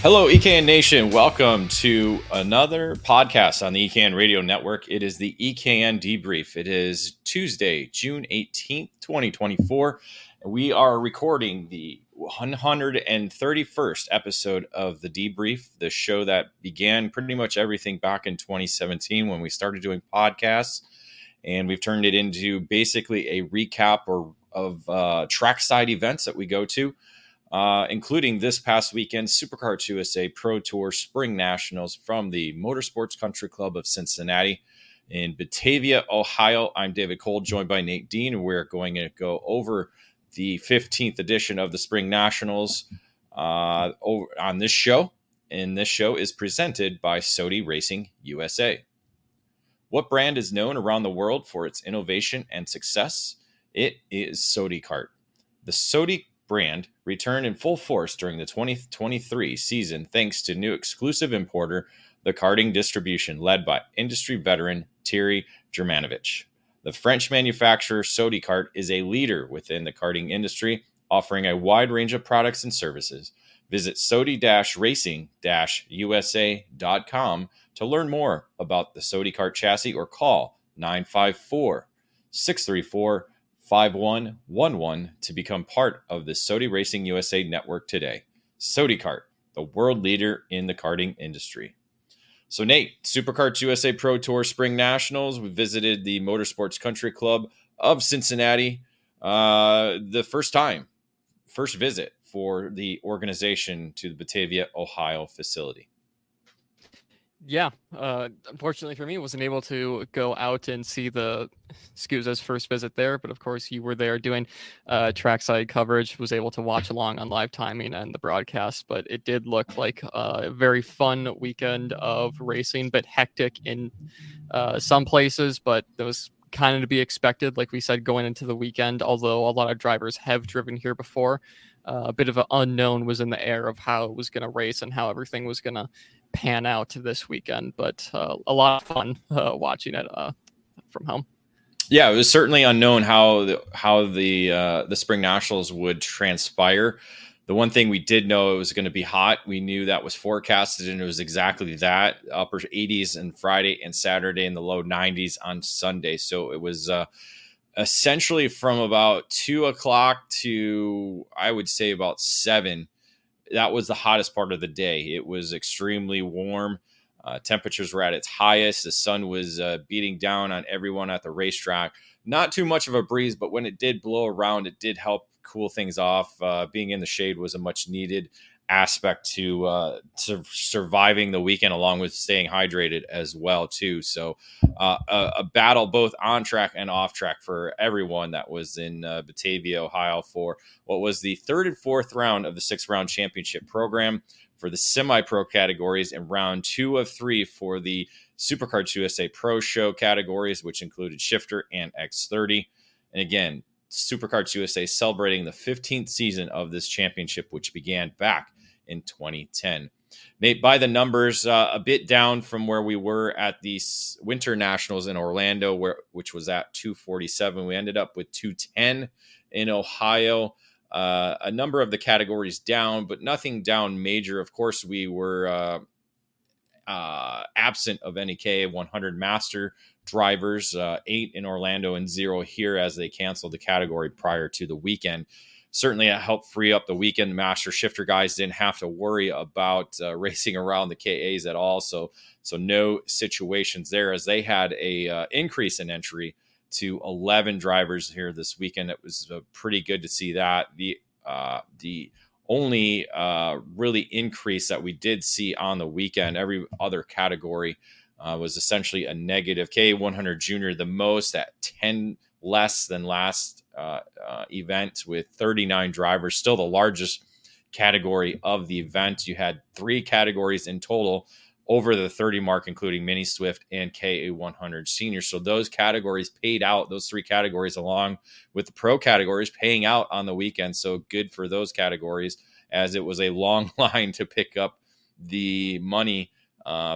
Hello, EKN Nation. Welcome to another podcast on the EKN Radio Network. It is the EKN Debrief. It is Tuesday, June 18th, 2024. We are recording the 131st episode of the Debrief, the show that began pretty much everything back in 2017 when we started doing podcasts. And we've turned it into basically a recap of trackside events that we go to. Including this past weekend, Superkarts USA Pro Tour SpringNationals from the Motorsports Country Club of Cincinnati in Batavia, Ohio. I'm David Cole, joined by Nate Dean, and we're going to go over the 15th edition of the SpringNationals on this show. And this show is presented by Sodi Racing USA. What brand is known around the world for its innovation and success? It is Superkart. The Sodi brand returned in full force during the 2023 season thanks to new exclusive importer, the karting distribution led by industry veteran Thierry Germanovich. The French manufacturer Superkart is a leader within the karting industry, offering a wide range of products and services. Visit sodi-racing-usa.com to learn more about the Superkart chassis or call 954-634-5111 to become part of the Sodi Racing USA network today. Superkart, the world leader in the karting industry. So Nate, Superkarts USA Pro Tour SpringNationals. We visited the Motorsports Country Club of Cincinnati. The first visit for the organization to the Batavia, Ohio facility. Yeah, unfortunately for me, wasn't able to go out and see the Scusa's first visit there, but of course you were there doing trackside coverage, was able to watch along on live timing and the broadcast, but it did look like a very fun weekend of racing, but hectic in some places, but that was kind of to be expected, like we said, going into the weekend, although a lot of drivers have driven here before. A bit of an unknown was in the air of how it was going to race and how everything was going to pan out this weekend, but a lot of fun watching it from home. Yeah, it was certainly unknown how the SpringNationals would transpire. The one thing we did know, it was going to be hot. We knew that was forecasted, and it was exactly that. Upper 80s on Friday and Saturday, and the low 90s on Sunday. So it was essentially from about 2 o'clock to, I would say, about 7. That was the hottest part of the day. It was extremely warm. Temperatures were at its highest. The sun was beating down on everyone at the racetrack. Not too much of a breeze, but when it did blow around, it did help cool things off. Being in the shade was a much needed aspect to surviving the weekend, along with staying hydrated as well too. So a battle both on track and off track for everyone that was in Batavia, Ohio, for what was the third and fourth round of the 6-round championship program for the semi-pro categories, and round 2 of 3 for the Superkarts USA Pro Show categories, which included shifter and X30. And again, Superkarts USA celebrating the 15th season of this championship, which began back in 2010. Nate, by the numbers, a bit down from where we were at the Winter Nationals in Orlando, which was at 247. We ended up with 210 in Ohio. A number of the categories down, but nothing down major. Of course, we were absent of any K100 master drivers, 8 in Orlando and 0 here, as they canceled the category prior to the weekend. Certainly it helped free up the weekend. The master shifter guys didn't have to worry about racing around the KAs at all. So no situations there, as they had a increase in entry to 11 drivers here this weekend. It was pretty good to see that. The only really increase that we did see on the weekend, every other category was essentially a negative. K100 Junior, the most at 10 less than last event, with 39 drivers, still the largest category of the event. You had 3 categories in total over the 30 mark, including Mini Swift and KA100 Senior. So those categories paid out, those 3 categories, along with the pro categories, paying out on the weekend. So good for those categories, as it was a long line to pick up the money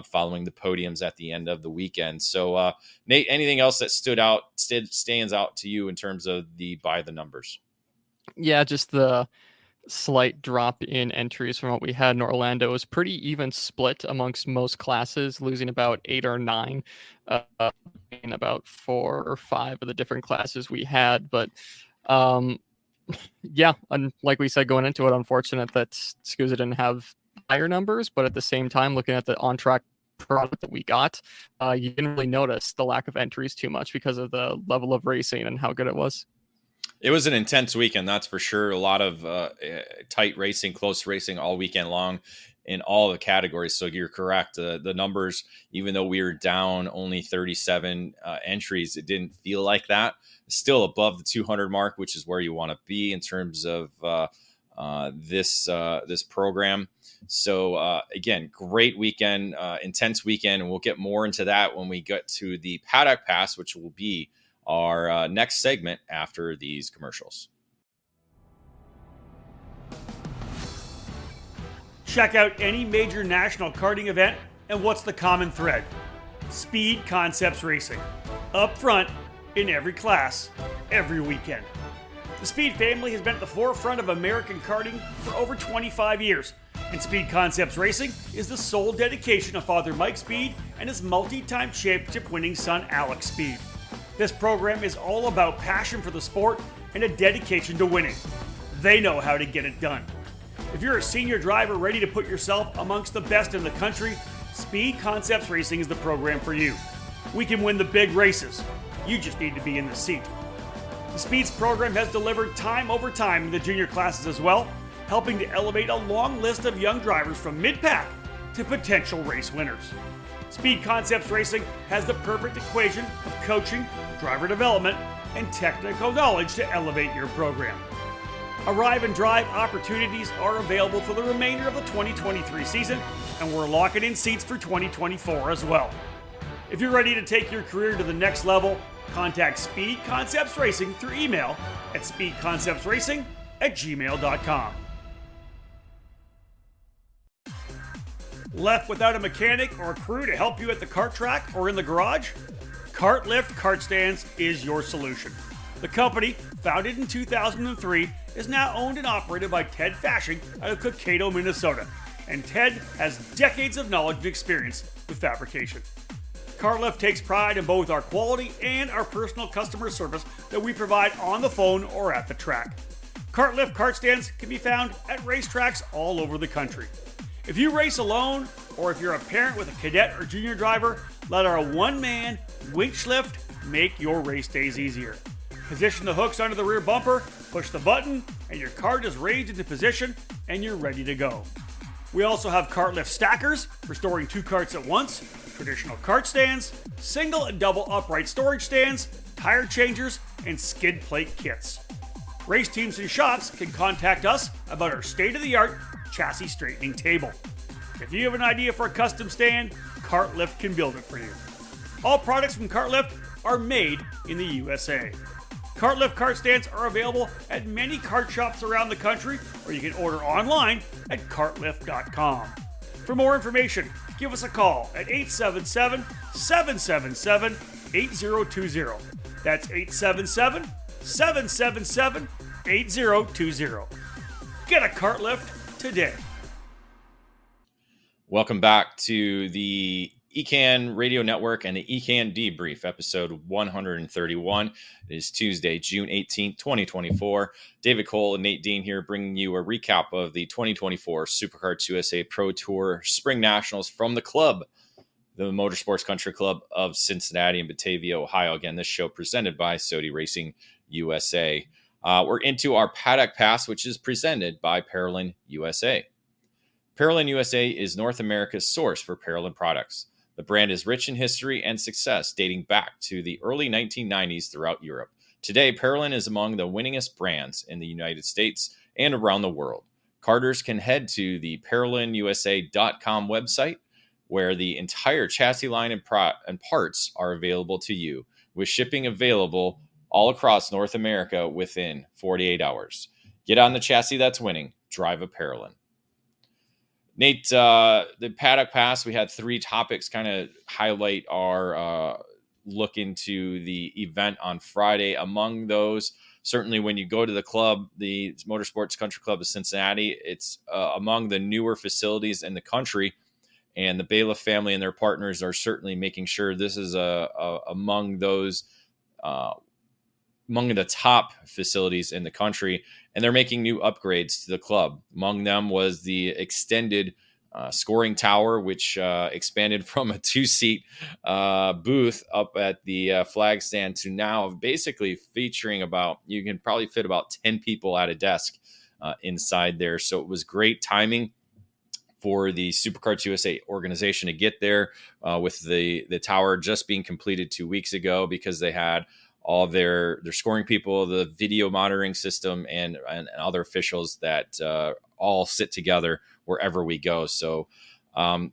following the podiums at the end of the weekend. So Nate, anything else that stands out to you in terms of the by the numbers? Yeah, just the slight drop in entries from what we had in Orlando. It was pretty even split amongst most classes, losing about 8 or 9 in about 4 or 5 of the different classes we had. But yeah, and like we said going into it, unfortunate that SCUSA didn't have higher numbers, but at the same time, looking at the on-track product that we got, you didn't really notice the lack of entries too much because of the level of racing and how good it was. It was an intense weekend, that's for sure. A lot of tight racing, close racing all weekend long in all the categories. So you're correct. The numbers, even though we were down only 37 entries, it didn't feel like that. Still above the 200 mark, which is where you want to be in terms of this program. So again, great weekend, intense weekend, and we'll get more into that when we get to the Paddock Pass, which will be our next segment after these commercials. Check out any major national karting event, and what's the common thread? Speed Concepts Racing. Up front, in every class, every weekend. The Speed family has been at the forefront of American karting for over 25 years, and Speed Concepts Racing is the sole dedication of Father Mike Speed and his multi-time championship-winning son Alex Speed. This program is all about passion for the sport and a dedication to winning. They know how to get it done. If you're a senior driver ready to put yourself amongst the best in the country, Speed Concepts Racing is the program for you. We can win the big races. You just need to be in the seat. The Speeds program has delivered time over time in the junior classes as well, helping to elevate a long list of young drivers from mid-pack to potential race winners. Speed Concepts Racing has the perfect equation of coaching, driver development, and technical knowledge to elevate your program. Arrive and drive opportunities are available for the remainder of the 2023 season, and we're locking in seats for 2024 as well. If you're ready to take your career to the next level, contact Speed Concepts Racing through email at speedconceptsracing@gmail.com. Left without a mechanic or a crew to help you at the kart track or in the garage? Kartlift Kart Stands is your solution. The company, founded in 2003, is now owned and operated by Ted Fashing out of Cokato, Minnesota, and Ted has decades of knowledge and experience with fabrication. Kartlift takes pride in both our quality and our personal customer service that we provide on the phone or at the track. Kartlift Kart Stands can be found at racetracks all over the country. If you race alone, or if you're a parent with a cadet or junior driver, let our one-man winch lift make your race days easier. Position the hooks under the rear bumper, push the button, and your cart is raised into position, and you're ready to go. We also have cart lift stackers for storing 2 carts at once, traditional cart stands, single and double upright storage stands, tire changers, and skid plate kits. Race teams and shops can contact us about our state-of-the-art chassis straightening table. If you have an idea for a custom stand, Kartlift can build it for you. All products from Kartlift are made in the USA. Kartlift kart stands are available at many kart shops around the country, or you can order online at kartlift.com. For more information, give us a call at 877-777-8020. That's 877-777-8020. Get a Kartlift today. Welcome back to the EKN Radio Network and the EKN Debrief, episode 131. It is Tuesday, June 18th, 2024. David Cole and Nate Dean here bringing you a recap of the 2024 Superkarts USA Pro Tour SpringNationals from the club, the Motorsports Country Club of Cincinnati and Batavia, Ohio. Again, this show presented by Sodi Racing USA. We're into our Paddock Pass, which is presented by Parolin USA. Parolin USA is North America's source for Parolin products. The brand is rich in history and success dating back to the early 1990s throughout Europe. Today, Parolin is among the winningest brands in the United States and around the world. Karters can head to the ParolinUSA.com website, where the entire chassis line and parts are available to you, with shipping available all across North America within 48 hours. Get on the chassis that's winning. Drive a Parolin. Nate, the Paddock Pass, we had 3 topics kind of highlight our look into the event on Friday. Among those, certainly when you go to the club, the Motorsports Country Club of Cincinnati, it's among the newer facilities in the country. And the Bailiff family and their partners are certainly making sure this is among those among the top facilities in the country. And they're making new upgrades to the club. Among them was the extended scoring tower, which expanded from a 2-seat booth up at the flag stand to now basically featuring you can probably fit about 10 people at a desk inside there. So it was great timing for the Superkarts USA organization to get there with the tower just being completed 2 weeks ago, because they had all their scoring people, the video monitoring system, and other officials that all sit together wherever we go. So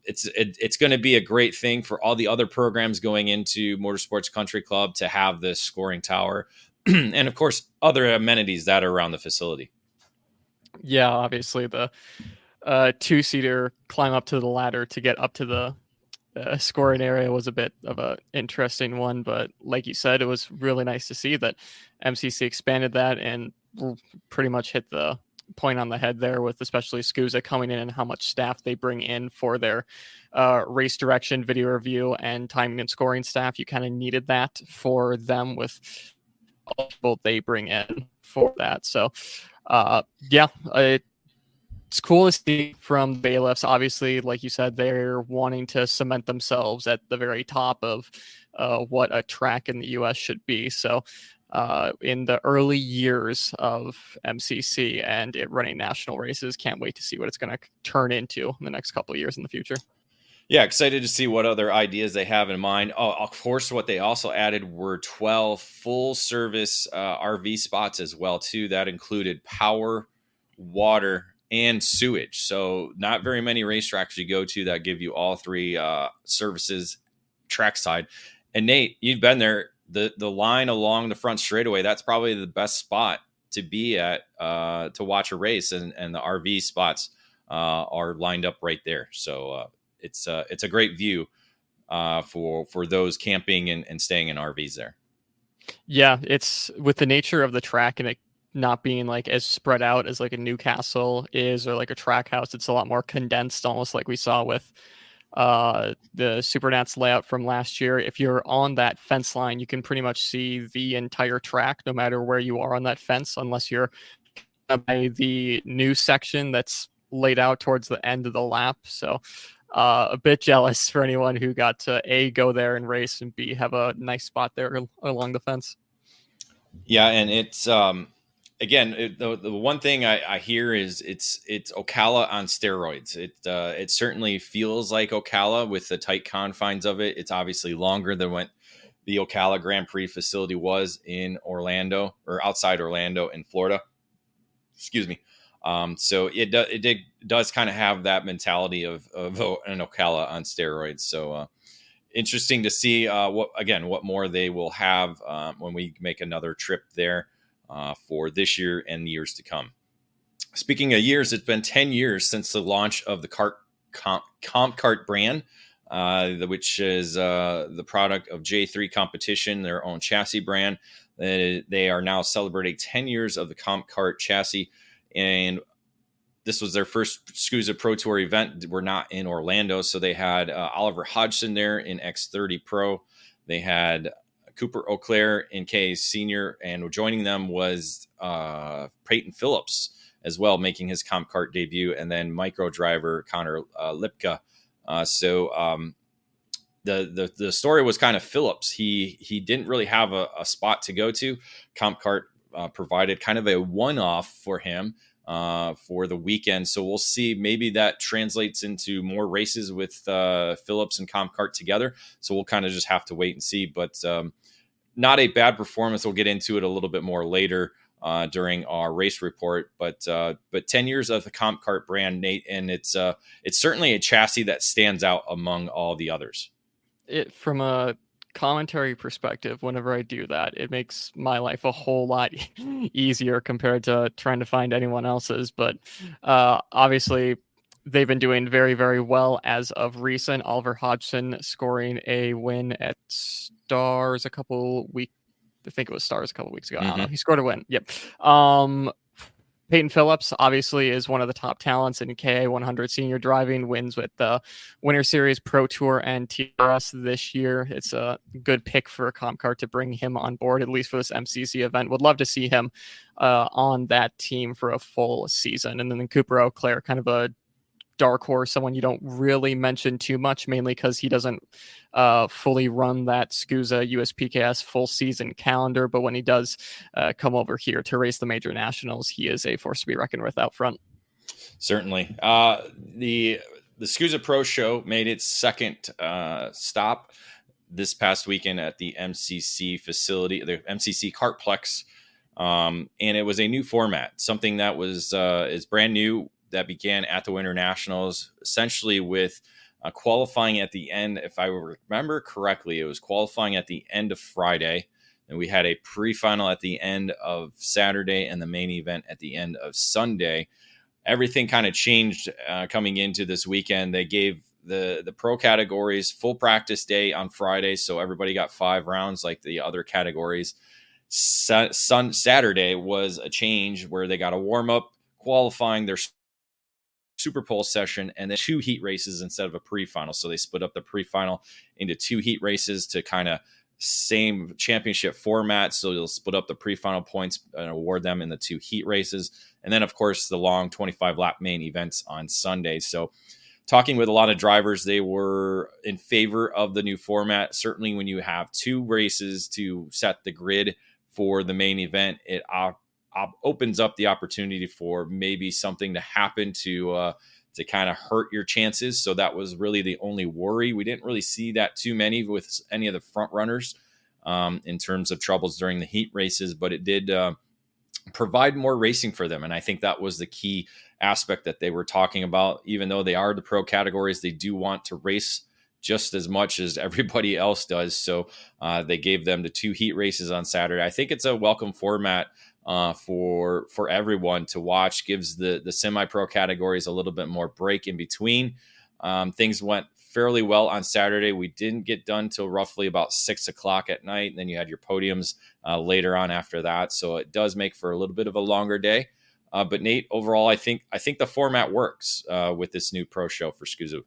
it's going to be a great thing for all the other programs going into Motorsports Country Club to have this scoring tower and, of course, other amenities that are around the facility. Yeah, obviously the 2-seater climb up to the ladder to get up to the scoring area was a bit of a interesting one, but like you said, it was really nice to see that MCC expanded that and pretty much hit the point on the head there, with especially SCUSA coming in and how much staff they bring in for their race direction, video review, and timing and scoring staff. You kind of needed that for them with all the people they bring in for that. So it's cool to see from bailiffs. Obviously, like you said, they're wanting to cement themselves at the very top of what a track in the U.S. should be. So in the early years of MCC and it running national races, can't wait to see what it's going to turn into in the next couple of years in the future. Yeah, excited to see what other ideas they have in mind. Oh, of course, what they also added were 12 full-service RV spots as well, too. That included power, water, and sewage. So not very many racetracks you go to that give you all three services trackside. And Nate, you've been there. The line along the front straightaway, that's probably the best spot to be at to watch a race, and the RV spots are lined up right there. So it's a great view for those camping and staying in RVs there. Yeah, it's with the nature of the track and it not being like as spread out as like a Newcastle is, or like a track house. It's a lot more condensed, almost like we saw with the Supernats layout from last year. If you're on that fence line, you can pretty much see the entire track, no matter where you are on that fence, unless you're by the new section that's laid out towards the end of the lap. So a bit jealous for anyone who got to A, go there and race, and B, have a nice spot there along the fence. Yeah, and it's again, the one thing I hear is it's Ocala on steroids. It certainly feels like Ocala with the tight confines of it. It's obviously longer than what the Ocala Grand Prix facility was in Orlando, or outside Orlando in Florida. Excuse me. So it does kind of have that mentality of an Ocala on steroids. So interesting to see what more they will have when we make another trip there. For this year and years to come. Speaking of years, it's been 10 years since the launch of the CompKart brand, which is the product of J3 Competition, their own chassis brand. They are now celebrating 10 years of the CompKart chassis, and this was their first SCUSA Pro Tour event. We're not in Orlando, so they had Oliver Hodgson there in X30 Pro. They had Cooper Auclair in K Senior, and joining them was Peyton Phillips as well, making his CompKart debut, and then micro driver Connor Lipka. So the story was kind of Phillips. He didn't really have a spot to go to. CompKart provided kind of a one-off for him for the weekend. So we'll see. Maybe that translates into more races with Phillips and CompKart together. So we'll kind of just have to wait and see. But not a bad performance. We'll get into it a little bit more later during our race report. But 10 years of the CompKart brand, Nate, and it's certainly a chassis that stands out among all the others. From a commentary perspective, whenever I do that, it makes my life a whole lot easier compared to trying to find anyone else's. But obviously, they've been doing very, very well as of recent. Oliver Hodgson scoring a win at Stars a couple weeks I think it was Stars a couple weeks ago. I don't know. He scored a win. Yep. Peyton Phillips obviously is one of the top talents in KA 100 senior driving, wins with the Winter Series, Pro Tour, and TRS this year. It's a good pick for Comp Car to bring him on board, at least for this MCC event. Would love to see him on that team for a full season. And then Cooper Eau Claire, kind of a dark horse, someone you don't really mention too much, mainly because he doesn't fully run that SCUSA USPKS full season calendar. But when he does come over here to race the major nationals, he is a force to be reckoned with out front. Certainly. The SCUSA Pro Show made its second stop this past weekend at the MCC facility, the MCC Kartplex. And it was a new format, something that was is brand new, that began at the Winter Nationals, essentially with qualifying at the end. If I remember correctly, it was qualifying at the end of Friday, and we had a pre-final at the end of Saturday and the main event at the end of Sunday. Everything kind of changed coming into this weekend. They gave the pro categories full practice day on Friday, so everybody got 5 rounds like the other categories. Saturday was a change where they got a warm-up, qualifying, their Super Pole session, and then 2 heat races instead of a pre-final. So they split up the pre-final into 2 heat races to kind of same championship format. So you'll split up the pre-final points and award them in the 2 heat races. And then, of course, the long 25-lap main events on Sunday. So talking with a lot of drivers, they were in favor of the new format. Certainly when you have 2 races to set the grid for the main event, it opens up the opportunity for maybe something to happen to kind of hurt your chances. So that was really the only worry. We didn't really see that too many with any of the front runners in terms of troubles during the heat races, but it did provide more racing for them. And I think that was the key aspect that they were talking about. Even though they are the pro categories, they do want to race just as much as everybody else does. So they gave them the 2 heat races on Saturday. I think it's a welcome format for everyone to watch. Gives the semi-pro categories a little bit more break in between. Things went fairly well on Saturday. We didn't get done till roughly about 6 o'clock at night. And then you had your podiums later on after that. So it does make for a little bit of a longer day. But Nate, overall, I think the format works with this new pro show for SCUSA.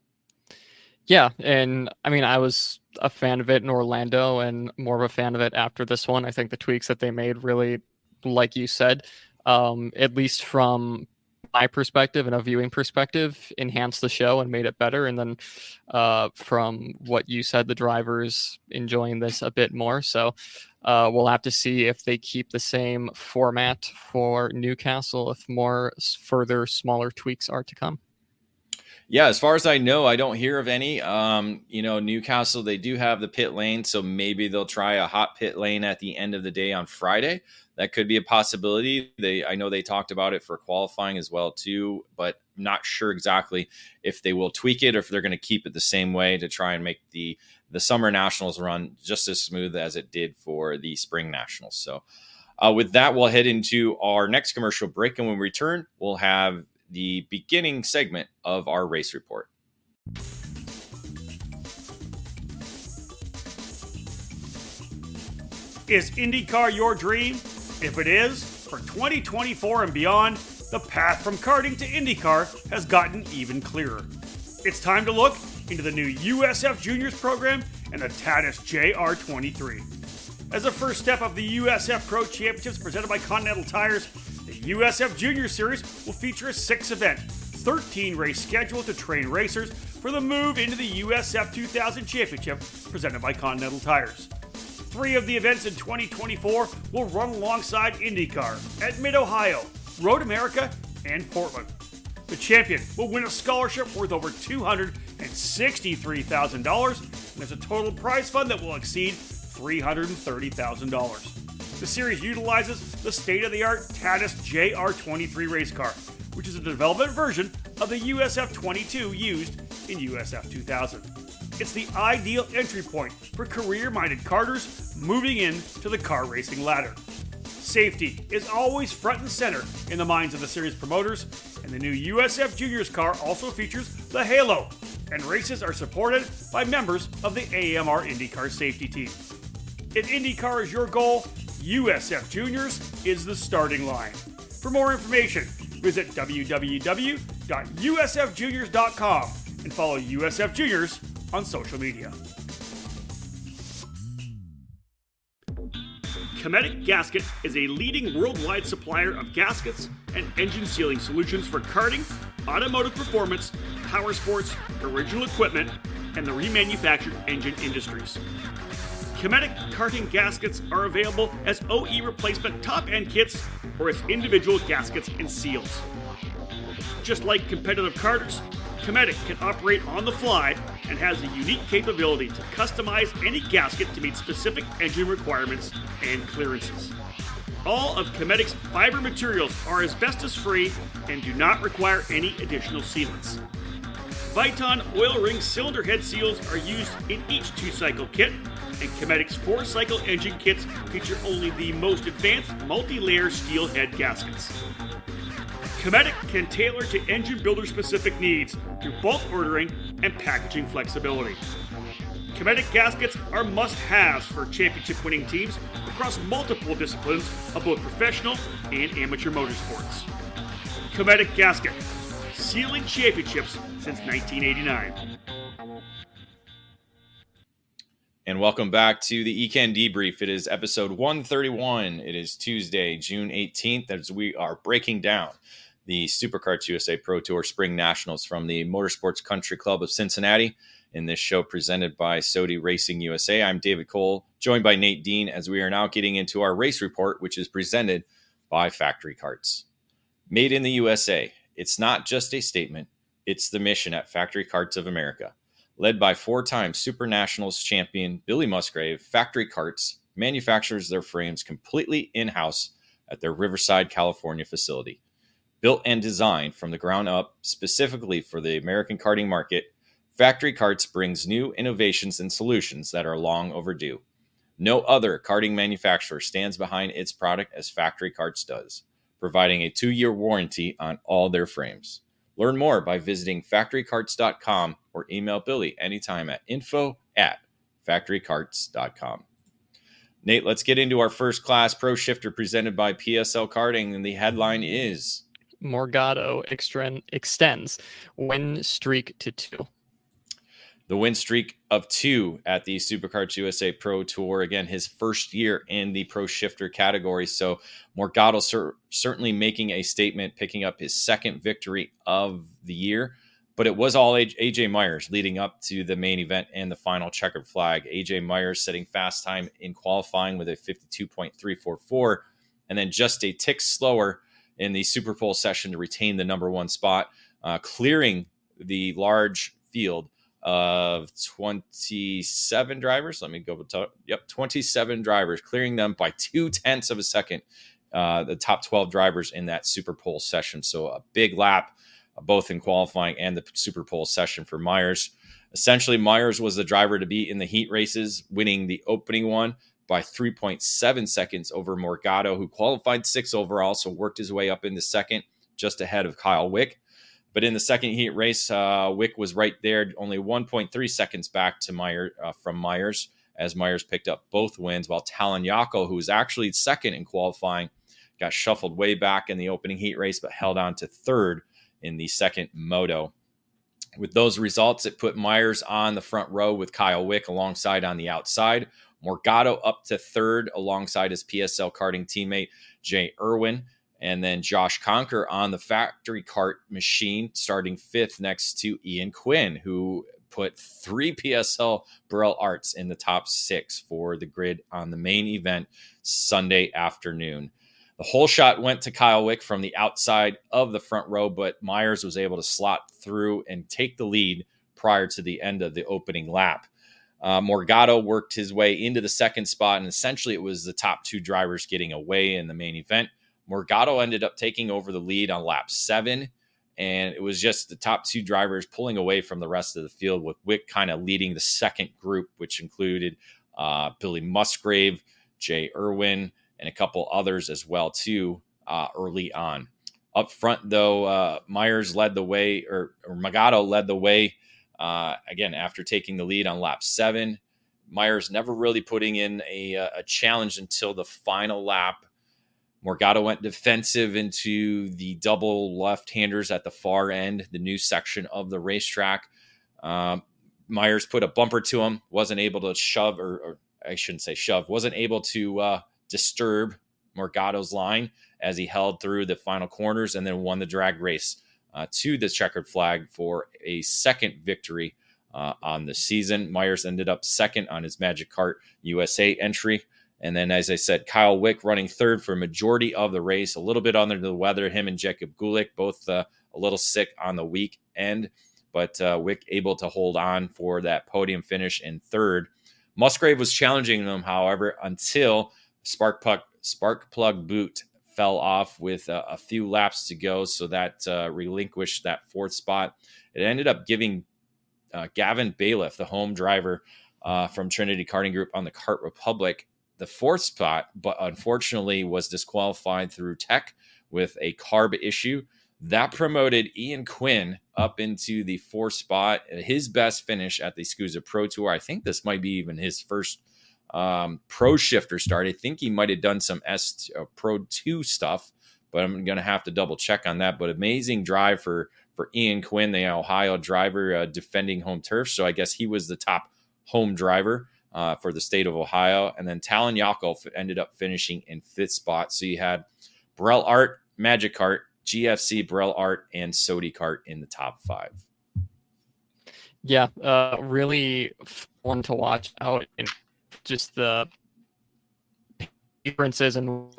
Yeah, and I mean, I was a fan of it in Orlando and more of a fan of it after this one. I think the tweaks that they made really, like you said, at least from my perspective and a viewing perspective, enhanced the show and made it better. And then from what you said, the drivers enjoying this a bit more. So we'll have to see if they keep the same format for Newcastle, if more further smaller tweaks are to come. Yeah, as far as I know, I don't hear of any. Newcastle, they do have the pit lane, so maybe they'll try a hot pit lane at the end of the day on Friday. That could be a possibility. I know they talked about it for qualifying as well too, but not sure exactly if they will tweak it or if they're going to keep it the same way to try and make the Summer Nationals run just as smooth as it did for the Spring Nationals. So with that, we'll head into our next commercial break, and when we return, we'll have the beginning segment of our race report. Is IndyCar your dream? If it is, for 2024 and beyond, the path from karting to IndyCar has gotten even clearer. It's time to look into the new USF Juniors program and the Tatis JR23. As a first step of the USF Pro Championships presented by Continental Tires, the USF Junior Series will feature a 6-event, 13-race schedule to train racers for the move into the USF 2000 Championship presented by Continental Tires. 3 of the events in 2024 will run alongside IndyCar at Mid-Ohio, Road America, and Portland. The champion will win a scholarship worth over $263,000, and there's a total prize fund that will exceed $330,000. The series utilizes the state-of-the-art Tatis JR23 race car, which is a development version of the USF 22 used in USF 2000. It's the ideal entry point for career-minded karters moving into the car racing ladder. Safety is always front and center in the minds of the series promoters, and the new USF Juniors car also features the Halo, and races are supported by members of the AMR IndyCar safety team. If IndyCar is your goal, USF Juniors is the starting line. For more information, visit www.usfjuniors.com and follow USF Juniors on social media. Cometic Gasket is a leading worldwide supplier of gaskets and engine sealing solutions for karting, automotive performance, power sports, original equipment, and the remanufactured engine industries. Cometic karting gaskets are available as OE replacement top-end kits or as individual gaskets and seals. Just like competitive karters, Cometic can operate on the fly and has the unique capability to customize any gasket to meet specific engine requirements and clearances. All of Cometic's fiber materials are asbestos-free and do not require any additional sealants. Viton oil ring cylinder head seals are used in each 2-cycle kit, and Cometic's 4-cycle engine kits feature only the most advanced multi-layer steel head gaskets. Cometic can tailor to engine builder specific needs through bulk ordering and packaging flexibility. Cometic gaskets are must-haves for championship-winning teams across multiple disciplines of both professional and amateur motorsports. Cometic Gasket, sealing championships since 1989. And welcome back to the EKN Debrief. It is episode 131. It is Tuesday, June 18th, as we are breaking down the Superkarts USA Pro Tour Spring Nationals from the Motorsports Country Club of Cincinnati. In this show presented by Sodi Racing USA, I'm David Cole, joined by Nate Dean, as we are now getting into our race report, which is presented by Factory Karts. Made in the USA. It's not just a statement, it's the mission at Factory Karts of America. Led by 4-time SuperNationals champion Billy Musgrave, Factory Karts manufactures their frames completely in-house at their Riverside, California facility. Built and designed from the ground up specifically for the American karting market, Factory Karts brings new innovations and solutions that are long overdue. No other karting manufacturer stands behind its product as Factory Karts does, providing a 2-year warranty on all their frames. Learn more by visiting factorykarts.com or email Billy anytime at info@factorykarts.com. Nate, let's get into our first class pro shifter presented by PSL Karting, and the headline is Morgado extends win streak to 2. The win streak of 2 at the Superkarts USA Pro Tour. Again, his first year in the pro shifter category. So Morgado certainly making a statement, picking up his second victory of the year. But it was all AJ Myers leading up to the main event and the final checkered flag. AJ Myers setting fast time in qualifying with a 52.344, and then just a tick slower in the Super Pole session to retain the number 1 spot, clearing the large field of 27 drivers. Let me go with 27 drivers, clearing them by 0.2 of a second, the top 12 drivers in that Super Pole session. So a big lap, both in qualifying and the Super Pole session for Myers. Essentially, Myers was the driver to beat in the heat races, winning the opening one by 3.7 seconds over Morgado, who qualified 6th overall, so worked his way up into second, just ahead of Kyle Wick. But in the second heat race, Wick was right there, only 1.3 seconds back to from Myers, as Myers picked up both wins, while Talon Yako, who was actually second in qualifying, got shuffled way back in the opening heat race, but held on to third in the second moto. With those results, it put Myers on the front row with Kyle Wick alongside on the outside. Morgado up to third alongside his PSL karting teammate, Jay Irwin. And then Josh Conker on the Factory Kart machine, starting 5th next to Ian Quinn, who put 3 PSL Burrell Arts in the top 6 for the grid on the main event Sunday afternoon. The whole shot went to Kyle Wick from the outside of the front row, but Myers was able to slot through and take the lead prior to the end of the opening lap. Morgado worked his way into the second spot, and essentially it was the top 2 drivers getting away in the main event. Morgado ended up taking over the lead on lap 7, and it was just the top 2 drivers pulling away from the rest of the field, with Wick kind of leading the second group, which included Billy Musgrave, Jay Irwin, and a couple others as well, too, early on. Up front, though, Myers led the way, or Morgado led the way, again, after taking the lead on lap 7. Myers never really putting in a challenge until the final lap. Morgado went defensive into the double left-handers at the far end, the new section of the racetrack. Myers put a bumper to him, wasn't able to shove, or I shouldn't say shove, wasn't able to disturb Morgado's line as he held through the final corners and then won the drag race to the checkered flag for a second victory on the season. Myers ended up second on his Magic Kart USA entry. And then, as I said, Kyle Wick running third for a majority of the race, a little bit under the weather. Him and Jacob Gulick, both a little sick on the weekend, but Wick able to hold on for that podium finish in third. Musgrave was challenging them, however, until spark plug boot fell off with a few laps to go, so that relinquished that fourth spot. It ended up giving Gavin Bailiff, the home driver from Trinity Karting Group on the Kart Republic, the fourth spot, but unfortunately was disqualified through tech with a carb issue. That promoted Ian Quinn up into the fourth spot, his best finish at the SCUSA Pro Tour. I think this might be even his first pro shifter start. I think he might have done some Pro 2 stuff, but I'm going to have to double check on that. But amazing drive for Ian Quinn, the Ohio driver, defending home turf. So I guess he was the top home driver for the state of Ohio. And then Talon Yakov ended up finishing in fifth spot. So you had Burrell Art, Magic Kart, GFC, Burrell Art, and Sodi Kart in the top five. Yeah, really fun to watch out, and just the differences in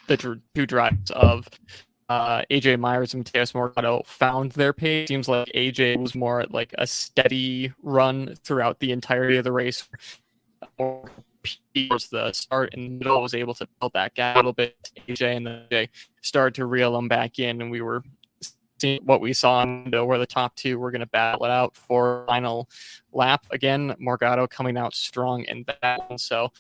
the two drives of AJ Myers and Mateus Morgado found their pace. Seems like AJ was more like a steady run throughout the entirety of the race, or towards the start and middle was able to build that gap a little bit. AJ and then AJ started to reel them back in, and we were seeing what we saw where the top two were going to battle it out for final lap. Again, Morgado coming out strong in that one. So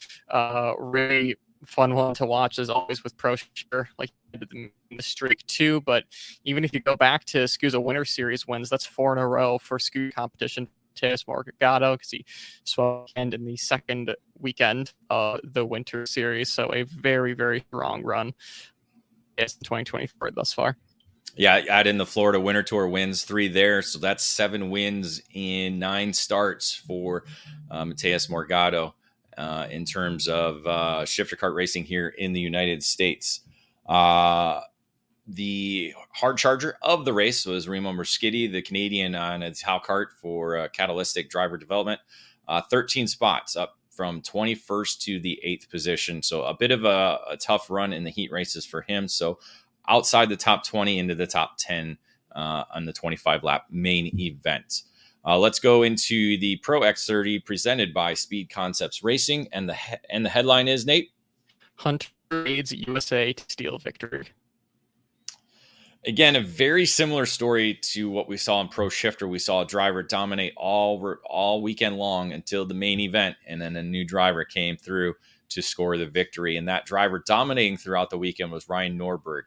really fun one to watch as always with Pro Shifter, like the streak too. But even if you go back to SCUSA Winter Series wins, that's 4 in a row for SCUSA competition. Mateus Morgado, because he swept in the second weekend of the Winter Series. So a very, very strong run in 2024 thus far. Yeah, add in the Florida Winter Tour wins, 3 there. So that's 7 wins in 9 starts for Mateus Morgado in terms of shifter kart racing here in the United States. The hard charger of the race was Remo Merskiddy, the Canadian on a Hal kart for Catalytic Driver Development. 13 spots up from 21st to the 8th position. So a bit of a tough run in the heat races for him. So outside the top 20 into the top 10 on the 25-lap main event. Let's go into the Pro X30 presented by Speed Concepts Racing. And the headline is, Nate? Hunter aids USA to steal victory. Again, a very similar story to what we saw in Pro Shifter. We saw a driver dominate all weekend long until the main event, and then a new driver came through to score the victory. And that driver dominating throughout the weekend was Ryan Norberg.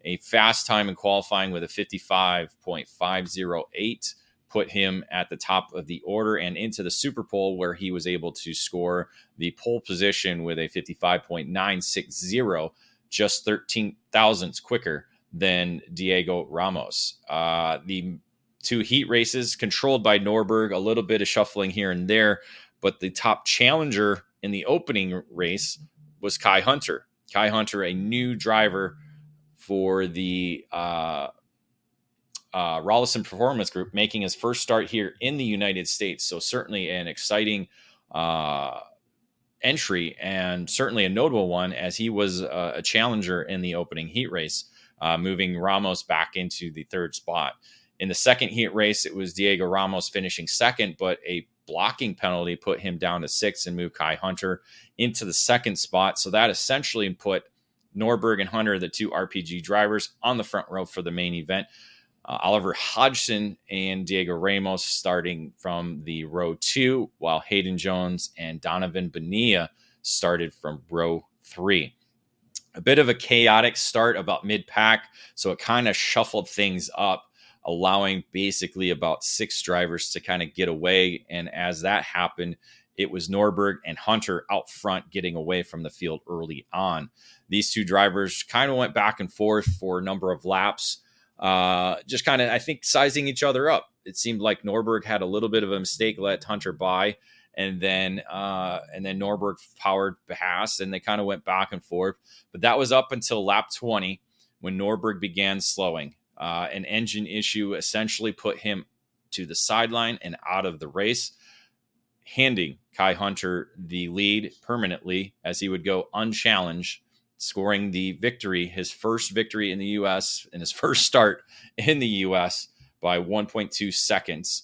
A fast time in qualifying with a 55.508 put him at the top of the order and into the Super Pole, where he was able to score the pole position with a 55.960, just 13 thousandths quicker than Diego Ramos. The 2 heat races controlled by Norberg, a little bit of shuffling here and there, but the top challenger in the opening race was Kai Hunter. Kai Hunter, a new driver for the Rollison Performance Group, making his first start here in the United States. So certainly an exciting entry, and certainly a notable one, as he was a challenger in the opening heat race, moving Ramos back into the 3rd spot. In the second heat race, it was Diego Ramos finishing second, but a blocking penalty put him down to 6th and moved Kai Hunter into the 2nd spot. So that essentially put Norberg and Hunter, the 2 RPG drivers, on the front row for the main event. Oliver Hodgson and Diego Ramos starting from the row 2, while Hayden Jones and Donovan Bonilla started from row 3. A bit of a chaotic start about mid-pack, so it kind of shuffled things up, allowing basically about 6 drivers to kind of get away. And as that happened, it was Norberg and Hunter out front getting away from the field early on. These two drivers kind of went back and forth for a number of laps, just kind of, I think, sizing each other up. It seemed like Norberg had a little bit of a mistake, let Hunter by, and then Norberg powered past, and they kind of went back and forth. But that was up until lap 20 when Norberg began slowing. An engine issue essentially put him to the sideline and out of the race, handing Kai Hunter the lead permanently as he would go unchallenged, scoring the victory, his first victory in the U.S. and his first start in the U.S. by 1.2 seconds.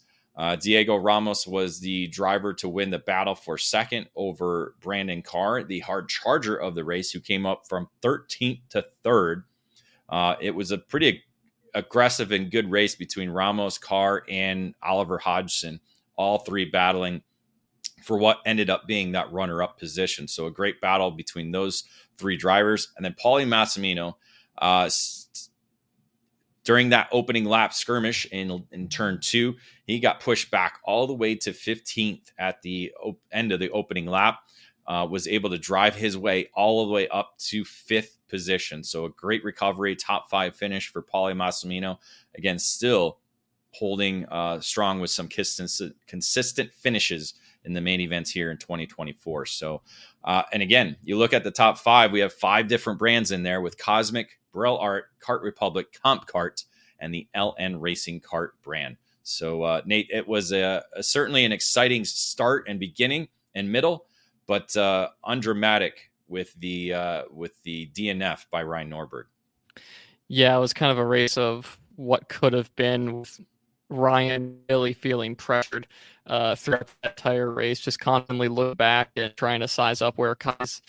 Diego Ramos was the driver to win the battle for second over Brandon Carr, the hard charger of the race, who came up from 13th to 3rd. It was a pretty aggressive and good race between Ramos, Carr, and Oliver Hodgson, all three battling for what ended up being that runner-up position. So a great battle between those three drivers. And then Paulie Massimino, during that opening lap skirmish in turn 2, he got pushed back all the way to 15th at the end of the opening lap, was able to drive his way all the way up to 5th position. So a great recovery, top 5 finish for Paulie Massimino. Again, still holding strong with some consistent finishes in the main events here in 2024. So, and again, you look at the top 5, we have 5 different brands in there with Cosmic, Burrell Art, Kart Republic, Comp Kart, and the LN Racing Kart brand. So, Nate, it was certainly an exciting start and beginning and middle, but undramatic with the DNF by Ryan Norberg. Yeah, it was kind of a race of what could have been, with Ryan really feeling pressured throughout that entire race, just constantly look back and trying to size up where Kai's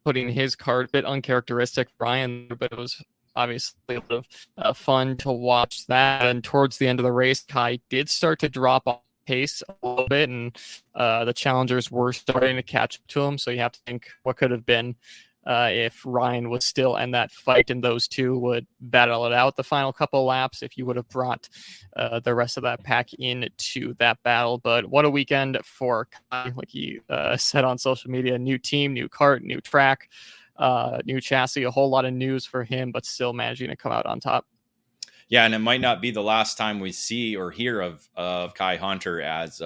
putting his card. A bit uncharacteristic for Ryan, but it was obviously a lot of fun to watch that. And towards the end of the race, Kai did start to drop off pace a little bit, and the challengers were starting to catch up to him. So you have to think what could have been if Ryan was still in that fight and those two would battle it out the final couple laps, if you would have brought the rest of that pack into that battle. But what a weekend for Kai. Like he said on social media, new team, new kart, new track, new chassis, a whole lot of news for him, but still managing to come out on top. Yeah, and it might not be the last time we see or hear of Kai Hunter, as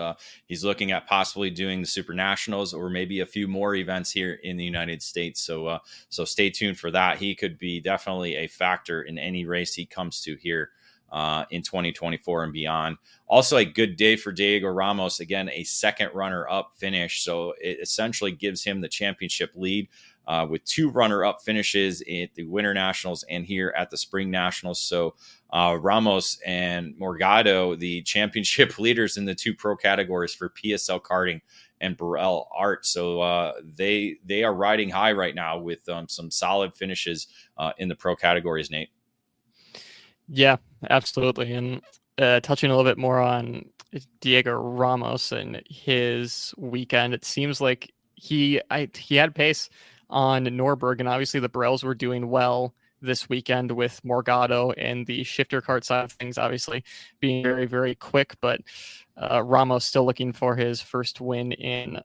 he's looking at possibly doing the Supernationals or maybe a few more events here in the United States. So stay tuned for that. He could be definitely a factor in any race he comes to here in 2024 and beyond. Also a good day for Diego Ramos. Again, a second runner-up finish. So it essentially gives him the championship lead with 2 runner-up finishes at the Winter Nationals and here at the Spring Nationals. So Ramos and Morgado, the championship leaders in the 2 pro categories for PSL Karting and Burrell Art. So they are riding high right now with some solid finishes in the pro categories, Nate. Yeah, absolutely. And touching a little bit more on Diego Ramos and his weekend, it seems like he had pace on Norberg, and obviously the Burrells were doing well this weekend with Morgado and the shifter kart side of things, obviously being very, very quick. But Ramos still looking for his first win in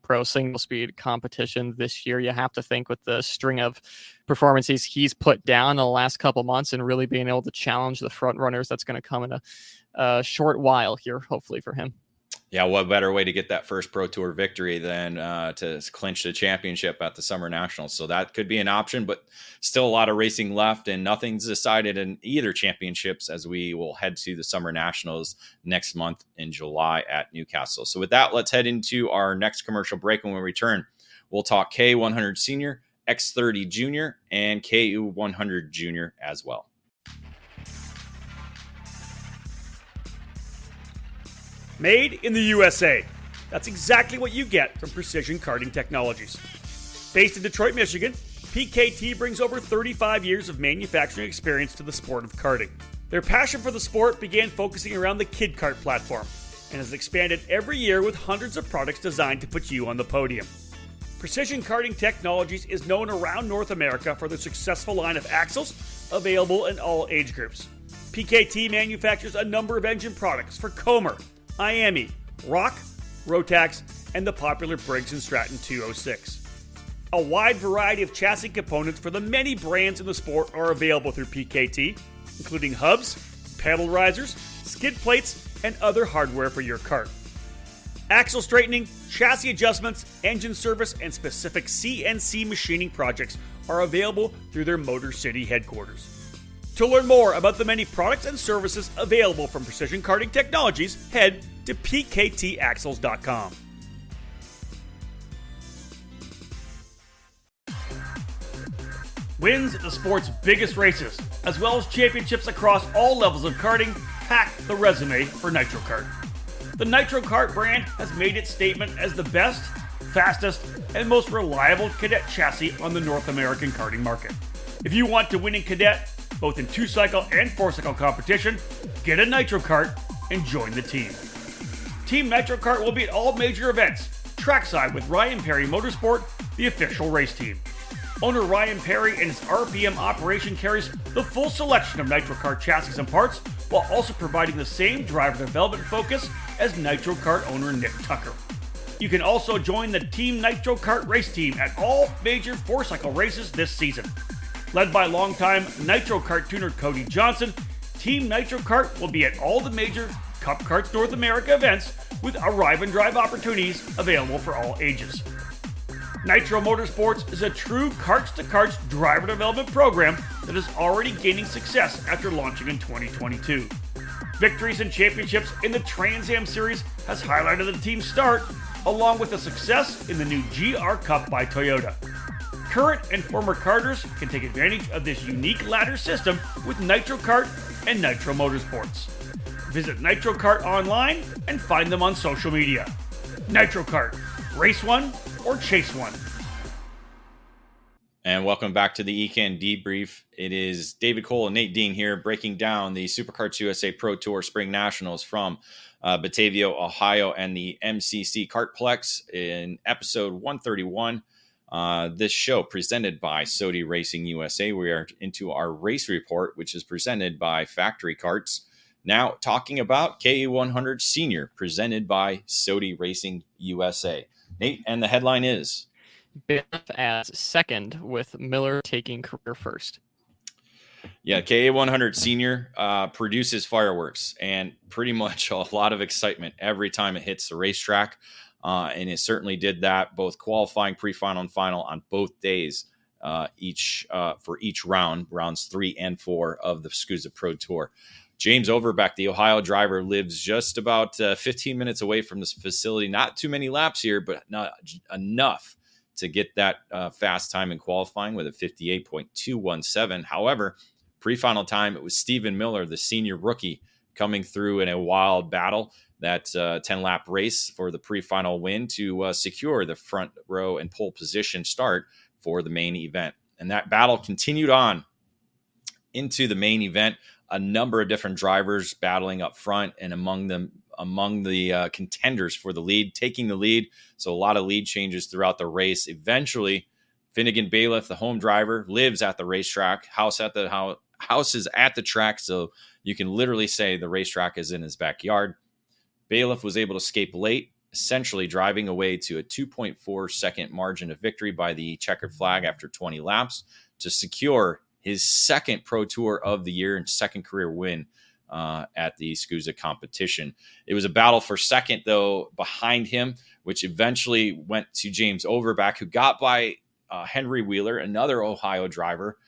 pro single speed competition this year. You have to think with the string of performances he's put down in the last couple months and really being able to challenge the front runners, that's going to come in a short while here, hopefully for him. Yeah, what better way to get that first Pro Tour victory than to clinch the championship at the Summer Nationals? So that could be an option, but still a lot of racing left, and nothing's decided in either championships as we will head to the Summer Nationals next month in July at Newcastle. So with that, let's head into our next commercial break. When we return, we'll talk K100 Senior, X30 Junior, and KU100 Junior as well. Made in the USA. That's exactly what you get from Precision Karting Technologies. Based in Detroit, Michigan, PKT brings over 35 years of manufacturing experience to the sport of karting. Their passion for the sport began focusing around the Kid Kart platform and has expanded every year with hundreds of products designed to put you on the podium. Precision Karting Technologies is known around North America for their successful line of axles, available in all age groups. PKT manufactures a number of engine products for Comer, IAME, Rock, Rotax, and the popular Briggs & Stratton 206. A wide variety of chassis components for the many brands in the sport are available through PKT, including hubs, pedal risers, skid plates, and other hardware for your kart. Axle straightening, chassis adjustments, engine service, and specific CNC machining projects are available through their Motor City headquarters. To learn more about the many products and services available from Precision Karting Technologies, head to pktaxles.com. Wins at the sport's biggest races, as well as championships across all levels of karting, pack the resume for NitroKart. The NitroKart brand has made its statement as the best, fastest, and most reliable cadet chassis on the North American karting market. If you want to win in cadet, both in 2-cycle and 4-cycle competition, get a NitroKart and join the team. Team NitroKart will be at all major events, trackside with Ryan Perry Motorsport, the official race team. Owner Ryan Perry and his RPM operation carries the full selection of NitroKart chassis and parts, while also providing the same driver development focus as NitroKart owner Nick Tucker. You can also join the Team NitroKart race team at all major 4-cycle races this season. Led by longtime NitroKart tuner Cody Johnson, Team NitroKart will be at all the major Cup Karts North America events with arrive and drive opportunities available for all ages. Nitro Motorsports is a true karts-to-karts driver development program that is already gaining success after launching in 2022. Victories and championships in the Trans Am Series has highlighted the team's start, along with the success in the new GR Cup by Toyota. Current and former karters can take advantage of this unique ladder system with NitroKart and Nitro Motorsports. Visit NitroKart online and find them on social media. NitroKart, race one or chase one. And welcome back to the EKN Debrief. It is David Cole and Nate Dean here breaking down the Superkarts USA Pro Tour Spring Nationals from Batavia, Ohio, and the MCC Kartplex in episode 131. This show presented by Sodi Racing USA. We are into our race report, which is presented by Factory Karts. Now talking about KA100 Senior, presented by Sodi Racing USA. Nate, and the headline is Biff as second, with Miller taking career first. Yeah, KA100 Senior produces fireworks and pretty much a lot of excitement every time it hits the racetrack. And it certainly did that, both qualifying, pre-final, and final on both days, for each round, rounds 3 and 4 of the SCUSA Pro Tour. James Overbeck, the Ohio driver, lives just about 15 minutes away from this facility. Not too many laps here, but not enough to get that fast time in qualifying with a 58.217. However, pre-final time, it was Stephen Miller, the senior rookie, coming through in a wild battle. That 10-lap race for the pre-final win to secure the front row and pole position start for the main event. And that battle continued on into the main event. A number of different drivers battling up front, and among the contenders for the lead, taking the lead. So a lot of lead changes throughout the race. Eventually, Finnegan Bailiff, the home driver, lives at the racetrack. House is at the track, so you can literally say the racetrack is in his backyard. Bailiff was able to escape late, essentially driving away to a 2.4 second margin of victory by the checkered flag after 20 laps to secure his second Pro Tour of the year and second career win at the SCUSA competition. It was a battle for second, though, behind him, which eventually went to James Overbeck, who got by Henry Wheeler, another Ohio driver,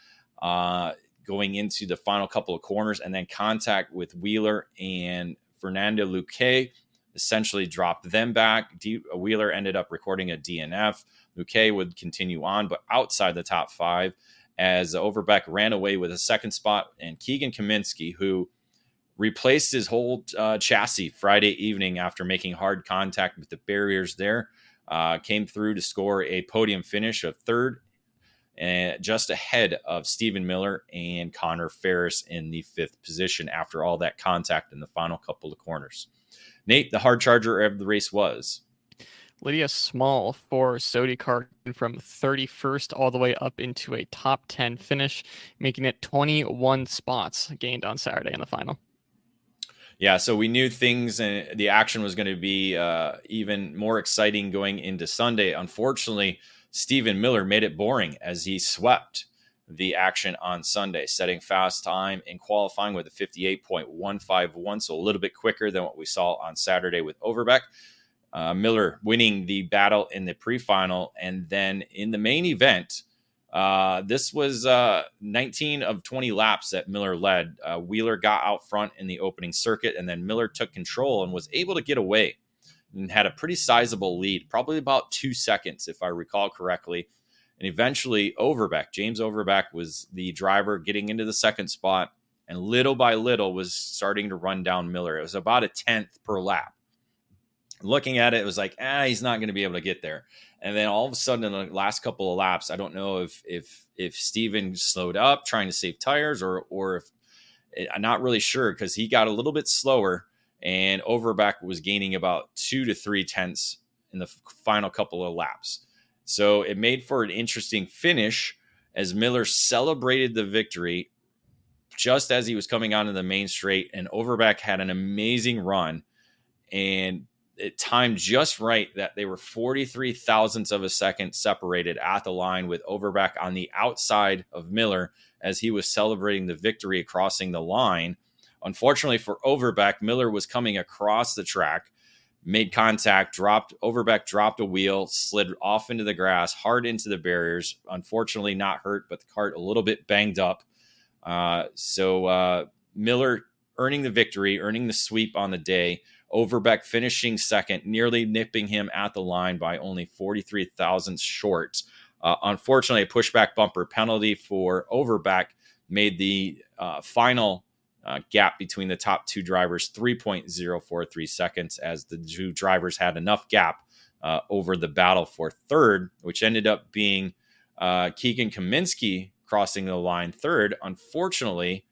going into the final couple of corners, and then contact with Wheeler and Fernando Luque essentially dropped them back. Wheeler ended up recording a DNF. Luque would continue on, but outside the top 5, as Overbeck ran away with a second spot, and Keegan Kaminsky, who replaced his whole chassis Friday evening after making hard contact with the barriers there, came through to score a podium finish of third, and just ahead of Stephen Miller and Connor Ferris in the 5th position after all that contact in the final couple of corners. Nate, the hard charger of the race was Lydia Small for Sodi Kart from 31st all the way up into a top 10 finish, making it 21 spots gained on Saturday in the final. Yeah, so we knew things and the action was going to be even more exciting going into Sunday. Unfortunately, Stephen Miller made it boring as he swept the action on Sunday, setting fast time in qualifying with a 58.151, so a little bit quicker than what we saw on Saturday with Overbeck. Miller winning the battle in the pre-final, and then in the main event, this was 19 of 20 laps that Miller led. Wheeler got out front in the opening circuit, and then Miller took control and was able to get away and had a pretty sizable lead, probably about 2 seconds, if I recall correctly. And eventually, James Overbeck was the driver getting into the second spot, and little by little was starting to run down Miller. It was about a 10th per lap. Looking at it, it was like, he's not going to be able to get there. And then all of a sudden, in the last couple of laps, I don't know if Steven slowed up trying to save tires, or if I'm not really sure, because he got a little bit slower, and Overbeck was gaining about 2 to 3 tenths in the final couple of laps. So it made for an interesting finish as Miller celebrated the victory just as he was coming onto the main straight, and Overbeck had an amazing run, and it timed just right that they were 43 thousandths of a second separated at the line, with Overbeck on the outside of Miller as he was celebrating the victory crossing the line. Unfortunately for Overbeck, Miller was coming across the track, made contact, Overbeck dropped a wheel, slid off into the grass, hard into the barriers. Unfortunately not hurt, but the kart a little bit banged up. So Miller earning the victory, earning the sweep on the day. Overbeck finishing second, nearly nipping him at the line by only 43 thousandths short. Unfortunately, a pushback bumper penalty for Overbeck made the final gap between the top two drivers 3.043 seconds, as the two drivers had enough gap over the battle for third, which ended up being Keegan Kaminsky crossing the line third. Unfortunately,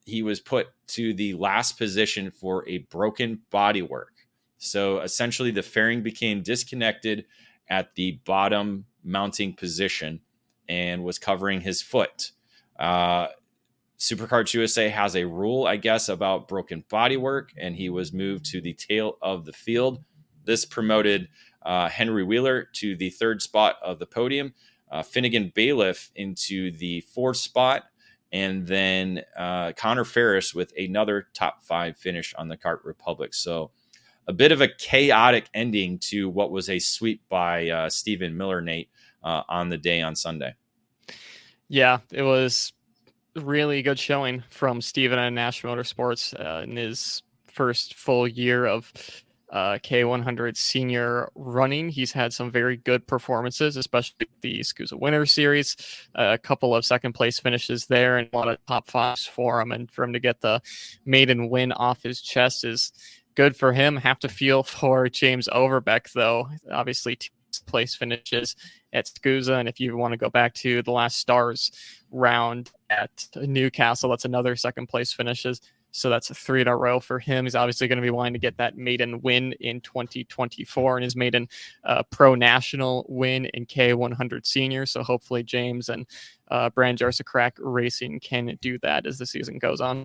he was put to the last position for a broken bodywork. So essentially the fairing became disconnected at the bottom mounting position and was covering his foot. Superkarts USA has a rule, I guess, about broken bodywork, and he was moved to the tail of the field. This promoted Henry Wheeler to the third spot of the podium, Finnegan Bailiff into the fourth spot, and then Connor Ferris with another top 5 finish on the Kart Republic. So a bit of a chaotic ending to what was a sweep by Stephen Miller, Nate, on the day on Sunday. Yeah, it was really good showing from Stephen at Nash Motorsports in his first full year of K100 senior running. He's had some very good performances, especially the SKUSA Winter Series, a couple of second place finishes there and a lot of top 5s for him. And for him to get the maiden win off his chest is good for him. Have to feel for James Overbeck, though. Obviously, 2 place finishes at SKUSA. And if you want to go back to the last Stars round at Newcastle, that's another second place finishes. So that's a 3 in a row for him. He's obviously going to be wanting to get that maiden win in 2024 and his maiden pro national win in K100 senior. So hopefully James and Brand Jarsacrack Racing can do that as the season goes on.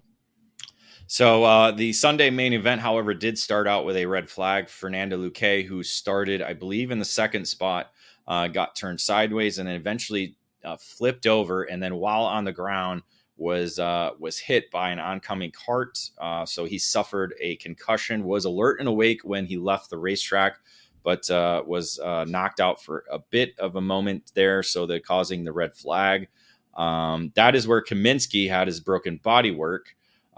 So the Sunday main event, however, did start out with a red flag. Fernando Luque, who started, I believe, in the second spot, got turned sideways and then eventually flipped over. And then while on the ground, was hit by an oncoming kart. So he suffered a concussion, was alert and awake when he left the racetrack, but was knocked out for a bit of a moment there. So they're causing the red flag. That is where Kaminsky had his broken bodywork.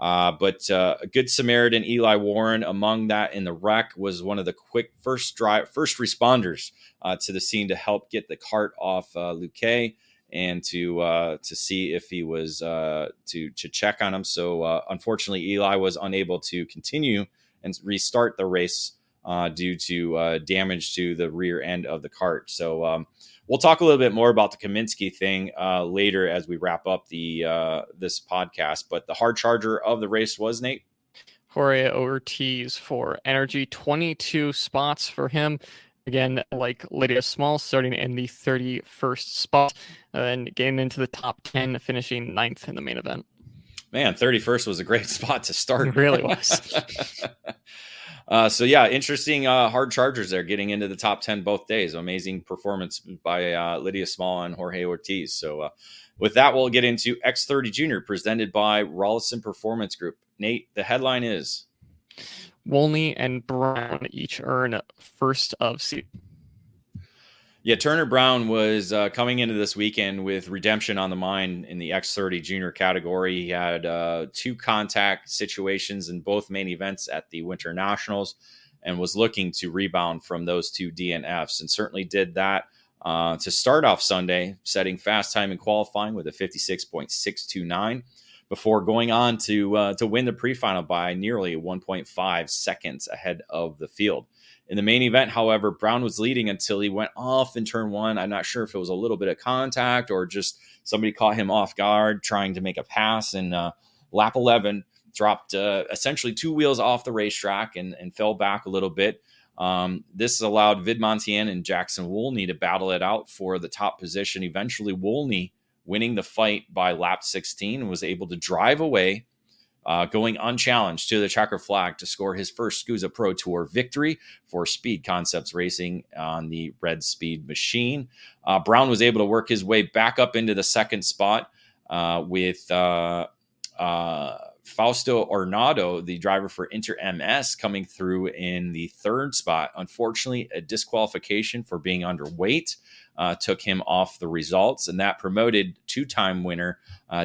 But a good Samaritan, Eli Warren, among that in the wreck, was one of the quick first responders to the scene to help get the kart off Luque and to see if he was to check on him. So unfortunately, Eli was unable to continue and restart the race due to damage to the rear end of the kart. So we'll talk a little bit more about the Kaminsky thing later as we wrap up this podcast. But the hard charger of the race was, Nate? Jorge Ortiz for Energy, 22 spots for him. Again, like Lydia Small, starting in the 31st spot and getting into the top 10, finishing 9th in the main event. Man, 31st was a great spot to start. It really was. So yeah, interesting hard chargers there getting into the top 10 both days. Amazing performance by Lydia Small and Jorge Ortiz. So with that, we'll get into X30 Junior presented by Rollison Performance Group. Nate, the headline is Wolney and Brown each earn first of season. Yeah, Turner Brown was coming into this weekend with redemption on the mind in the X30 Junior category. He had 2 contact situations in both main events at the Winter Nationals and was looking to rebound from those 2 DNFs, and certainly did that to start off Sunday, setting fast time in qualifying with a 56.629 before going on to win the pre-final by nearly 1.5 seconds ahead of the field. In the main event, however, Brown was leading until he went off in turn 1. I'm not sure if it was a little bit of contact or just somebody caught him off guard trying to make a pass. And lap 11 dropped essentially 2 wheels off the racetrack and fell back a little bit. This allowed Vid Montien and Jackson Wolney to battle it out for the top position. Eventually, Wolney winning the fight by lap 16 and was able to drive away, going unchallenged to the checker flag to score his first SCUSA Pro Tour victory for Speed Concepts Racing on the Red Speed machine. Brown was able to work his way back up into the second spot with Fausto Ornado, the driver for Inter MS, coming through in the third spot. Unfortunately, a disqualification for being underweight took him off the results, and that promoted 2-time winner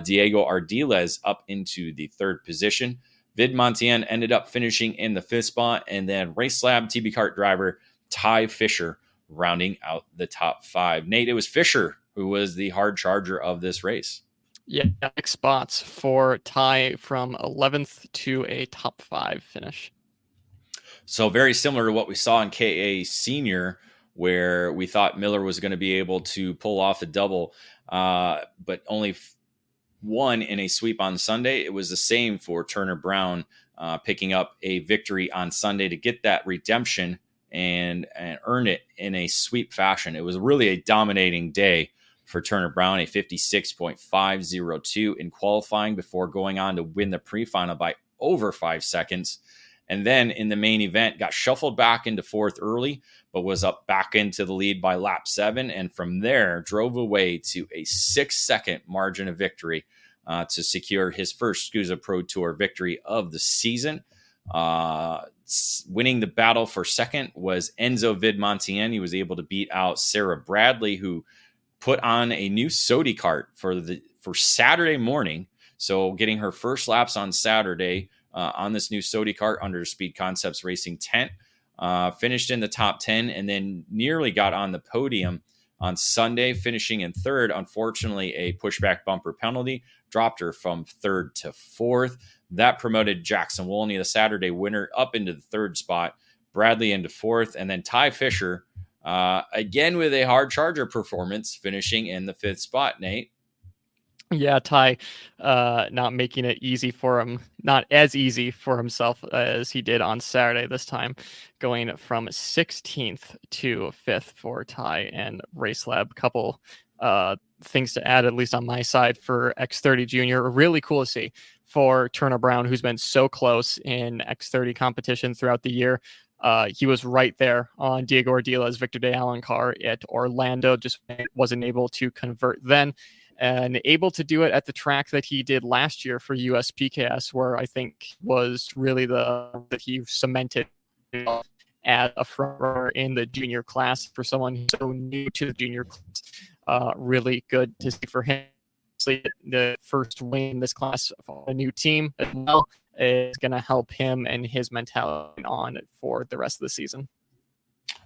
Diego Ardiles up into the third position. Vid Montien ended up finishing in the 5th spot, and then Race Lab TB Kart driver Ty Fisher rounding out the top 5. Nate, it was Fisher who was the hard charger of this race. Yeah, 6 spots for Ty from 11th to a top 5 finish. So very similar to what we saw in KA Senior, where we thought Miller was going to be able to pull off a double, but only won in a sweep on Sunday. It was the same for Turner Brown, picking up a victory on Sunday to get that redemption and earn it in a sweep fashion. It was really a dominating day for Turner Brown, a 56.502 in qualifying before going on to win the pre-final by over 5 seconds. And then in the main event, got shuffled back into 4th early, but was up back into the lead by lap 7. And from there, drove away to a 6-second margin of victory to secure his first SCUSA Pro Tour victory of the season. Winning the battle for second was Enzo Vidmontien. He was able to beat out Sarah Bradley, who put on a new Sodi kart for Saturday morning. So getting her first laps on Saturday on this new Sodi kart under Speed Concepts Racing tent, finished in the top 10 and then nearly got on the podium on Sunday, finishing in 3rd. Unfortunately, a pushback bumper penalty dropped her from 3rd to 4th. That promoted Jackson Wolney, the Saturday winner, up into the 3rd spot, Bradley into 4th, and then Ty Fisher, again with a hard charger performance, finishing in the 5th spot, Nate. Yeah, Ty not making it easy for him, not as easy for himself as he did on Saturday this time, going from 16th to 5th for Ty and Race Lab. Couple things to add, at least on my side, for X30 Junior. Really cool to see for Turner Brown, who's been so close in X30 competition throughout the year. He was right there on Diego Ardiles' Victor de Allen car at Orlando, just wasn't able to convert then, and able to do it at the track that he did last year for USPKS, where I think was really that he cemented as a front runner in the junior class for someone who's so new to the junior class. Really good to see for him. The first win in this class for a new team as well is going to help him and his mentality on for the rest of the season.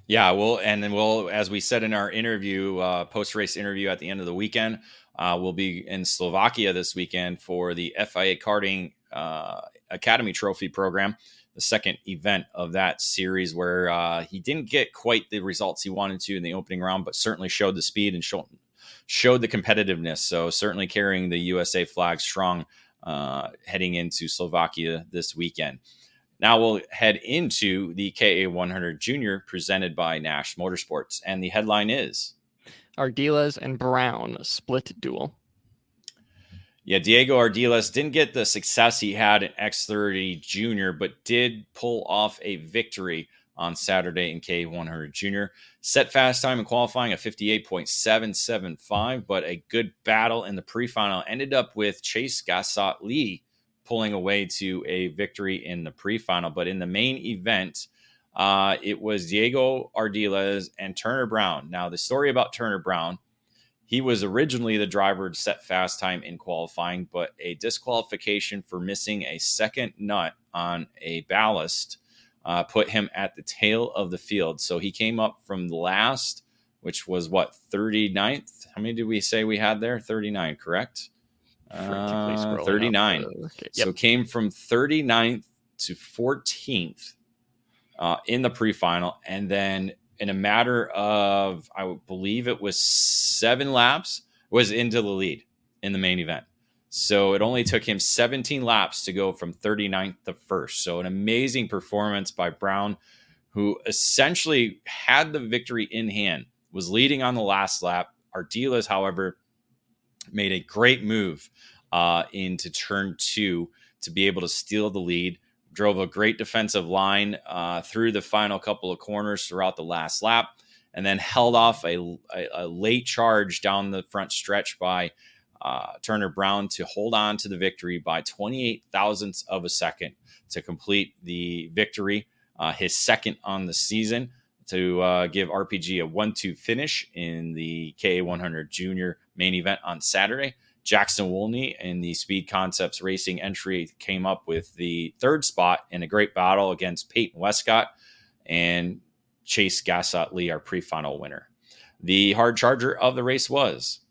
Yeah, well, and then we'll, as we said in our interview, post-race interview at the end of the weekend, we'll be in Slovakia this weekend for the FIA Karting Academy Trophy program, the second event of that series, where he didn't get quite the results he wanted to in the opening round, but certainly showed the speed and showed the competitiveness. So certainly carrying the USA flag strong heading into Slovakia this weekend. Now we'll head into the KA100 Junior presented by Nash Motorsports. And the headline is Ardiles and Brown split duel. Yeah, Diego Ardiles didn't get the success he had in X30 Junior, but did pull off a victory on Saturday in K100 Junior. Set fast time in qualifying of 58.775, but a good battle in the pre-final ended up with Chase Gassot Lee pulling away to a victory in the pre-final. But in the main event, it was Diego Ardiles and Turner Brown. Now, the story about Turner Brown, he was originally the driver to set fast time in qualifying, but a disqualification for missing a second nut on a ballast put him at the tail of the field. So he came up from the last, which was 39th? How many did we say we had there? 39, correct? 39. Okay, yep. So came from 39th to 14th in the pre-final, and then in a matter of, I believe it was 7 laps, was into the lead in the main event. So it only took him 17 laps to go from 39th to 1st. So an amazing performance by Brown, who essentially had the victory in hand, was leading on the last lap. Ardiles, however, made a great move into turn 2 to be able to steal the lead. Drove a great defensive line through the final couple of corners throughout the last lap, and then held off a late charge down the front stretch by Turner Brown to hold on to the victory by 28 thousandths of a second to complete the victory, his second on the season, to give RPG a 1-2 finish in the K100 Junior main event on Saturday. Jackson Woolney in the Speed Concepts Racing entry came up with the 3rd spot in a great battle against Peyton Westcott and Chase Gassot Lee, our pre-final winner. The hard charger of the race was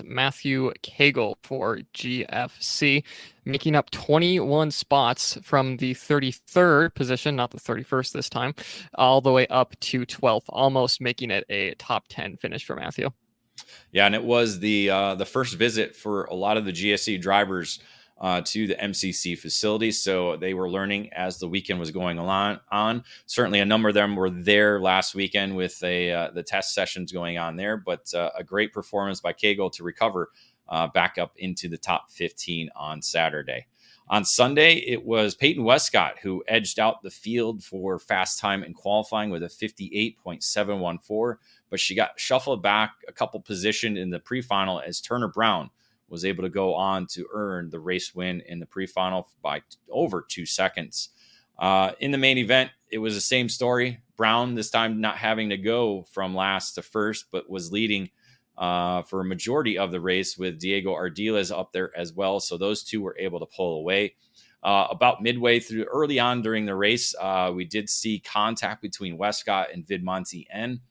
Matthew Cagle for GFC, making up 21 spots from the 33rd position, not the 31st this time, all the way up to 12th, almost making it a top 10 finish for Matthew. Yeah, and it was the first visit for a lot of the GSC drivers to the MCC facility, so they were learning as the weekend was going on. Certainly, a number of them were there last weekend with the test sessions going on there, but a great performance by Cagle to recover back up into the top 15 on Saturday. On Sunday, it was Peyton Westcott who edged out the field for fast time in qualifying with a 58.714, but she got shuffled back a couple positions in the pre-final as Turner Brown was able to go on to earn the race win in the pre-final by over 2 seconds. In the main event, it was the same story. Brown this time not having to go from last to first, but was leading for a majority of the race with Diego Ardiles up there as well. So those two were able to pull away. About midway through, early on during the race, we did see contact between Westcott and Vidmonte N.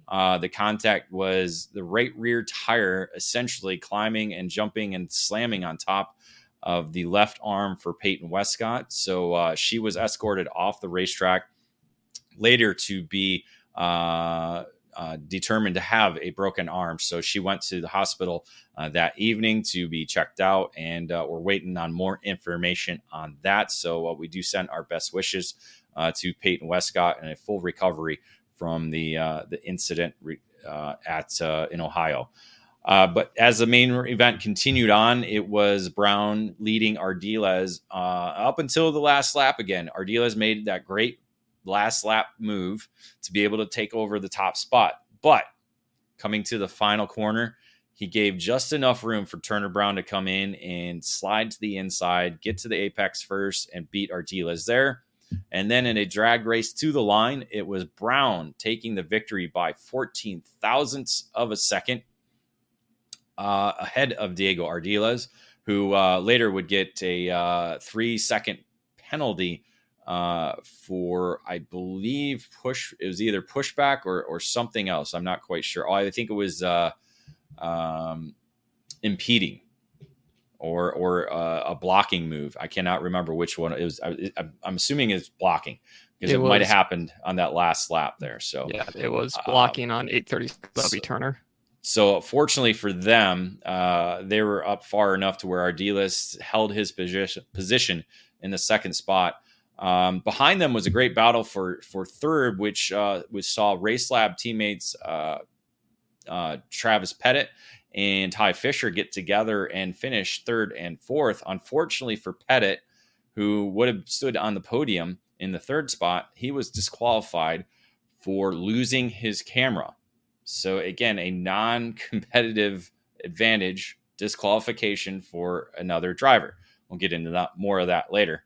The contact was the right rear tire essentially climbing and jumping and slamming on top of the left arm for Peyton Westcott. So she was escorted off the racetrack later to be determined to have a broken arm. So she went to the hospital that evening to be checked out, and we're waiting on more information on that. So we do send our best wishes to Peyton Westcott and a full recovery from the incident in Ohio. But as the main event continued on, it was Brown leading Ardiles up until the last lap again. Ardiles made that great last lap move to be able to take over the top spot. But coming to the final corner, he gave just enough room for Turner Brown to come in and slide to the inside, get to the apex first, and beat Ardiles there. And then in a drag race to the line, it was Brown taking the victory by 14 thousandths of a second ahead of Diego Ardiles, who later would get a 3-second penalty for, I believe, it was either pushback or something else. I'm not quite sure. I think it was impeding or a blocking move. I cannot remember which one it was. I'm assuming it's blocking because it might have happened on that last lap there. So yeah, it was blocking on 830 Turner. So fortunately for them, they were up far enough to where Ardiles held his position in the second spot. Behind them was a great battle for third, which saw Race Lab teammates Travis Pettit and Ty Fisher get together and finish third and fourth. Unfortunately for Pettit, who would have stood on the podium in the third spot, he was disqualified for losing his camera. So again, a non-competitive advantage disqualification for another driver. We'll get into that more of that later.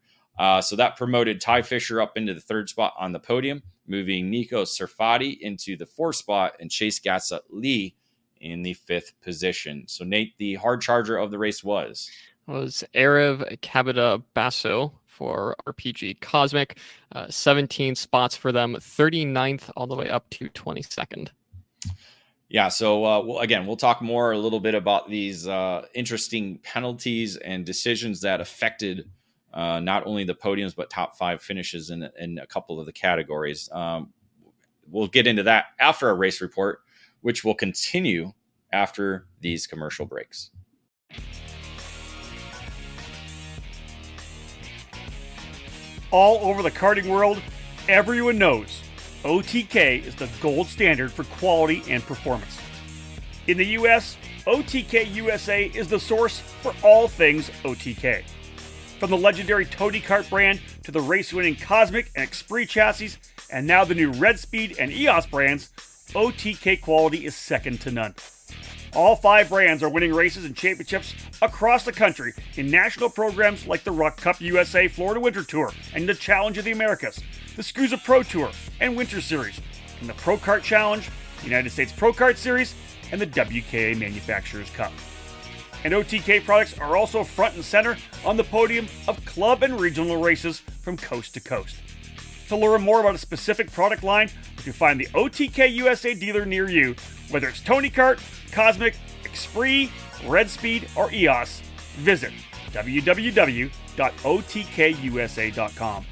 So that promoted Ty Fisher up into the third spot on the podium, moving Nico Sarfati into the fourth spot and Chase Gatsa-Lee in the fifth position. So Nate, the hard charger of the race was Erev Kabita Basso for RPG Cosmic. 17 spots for them, 39th all the way up to 22nd. Yeah, so we'll talk more a little bit about these interesting penalties and decisions that affected not only the podiums, but top five finishes in a couple of the categories. We'll get into that after our race report, which will continue after these commercial breaks. All over the karting world, everyone knows OTK is the gold standard for quality and performance. In the US, OTK USA is the source for all things OTK. From the legendary Tony Kart brand to the race-winning Cosmic and Esprit chassis, and now the new Red Speed and EOS brands, OTK quality is second to none. All five brands are winning races and championships across the country in national programs like the Rock Cup USA Florida Winter Tour and the Challenge of the Americas, the SCUSA Pro Tour and Winter Series, and the Pro Kart Challenge, the United States Pro Kart Series, and the WKA Manufacturers Cup. And OTK products are also front and center on the podium of club and regional races from coast to coast. To learn more about a specific product line, you can find the OTK USA dealer near you, whether it's Tony Kart, Cosmic, Esprit, Red Speed, or EOS. Visit www.otkusa.com.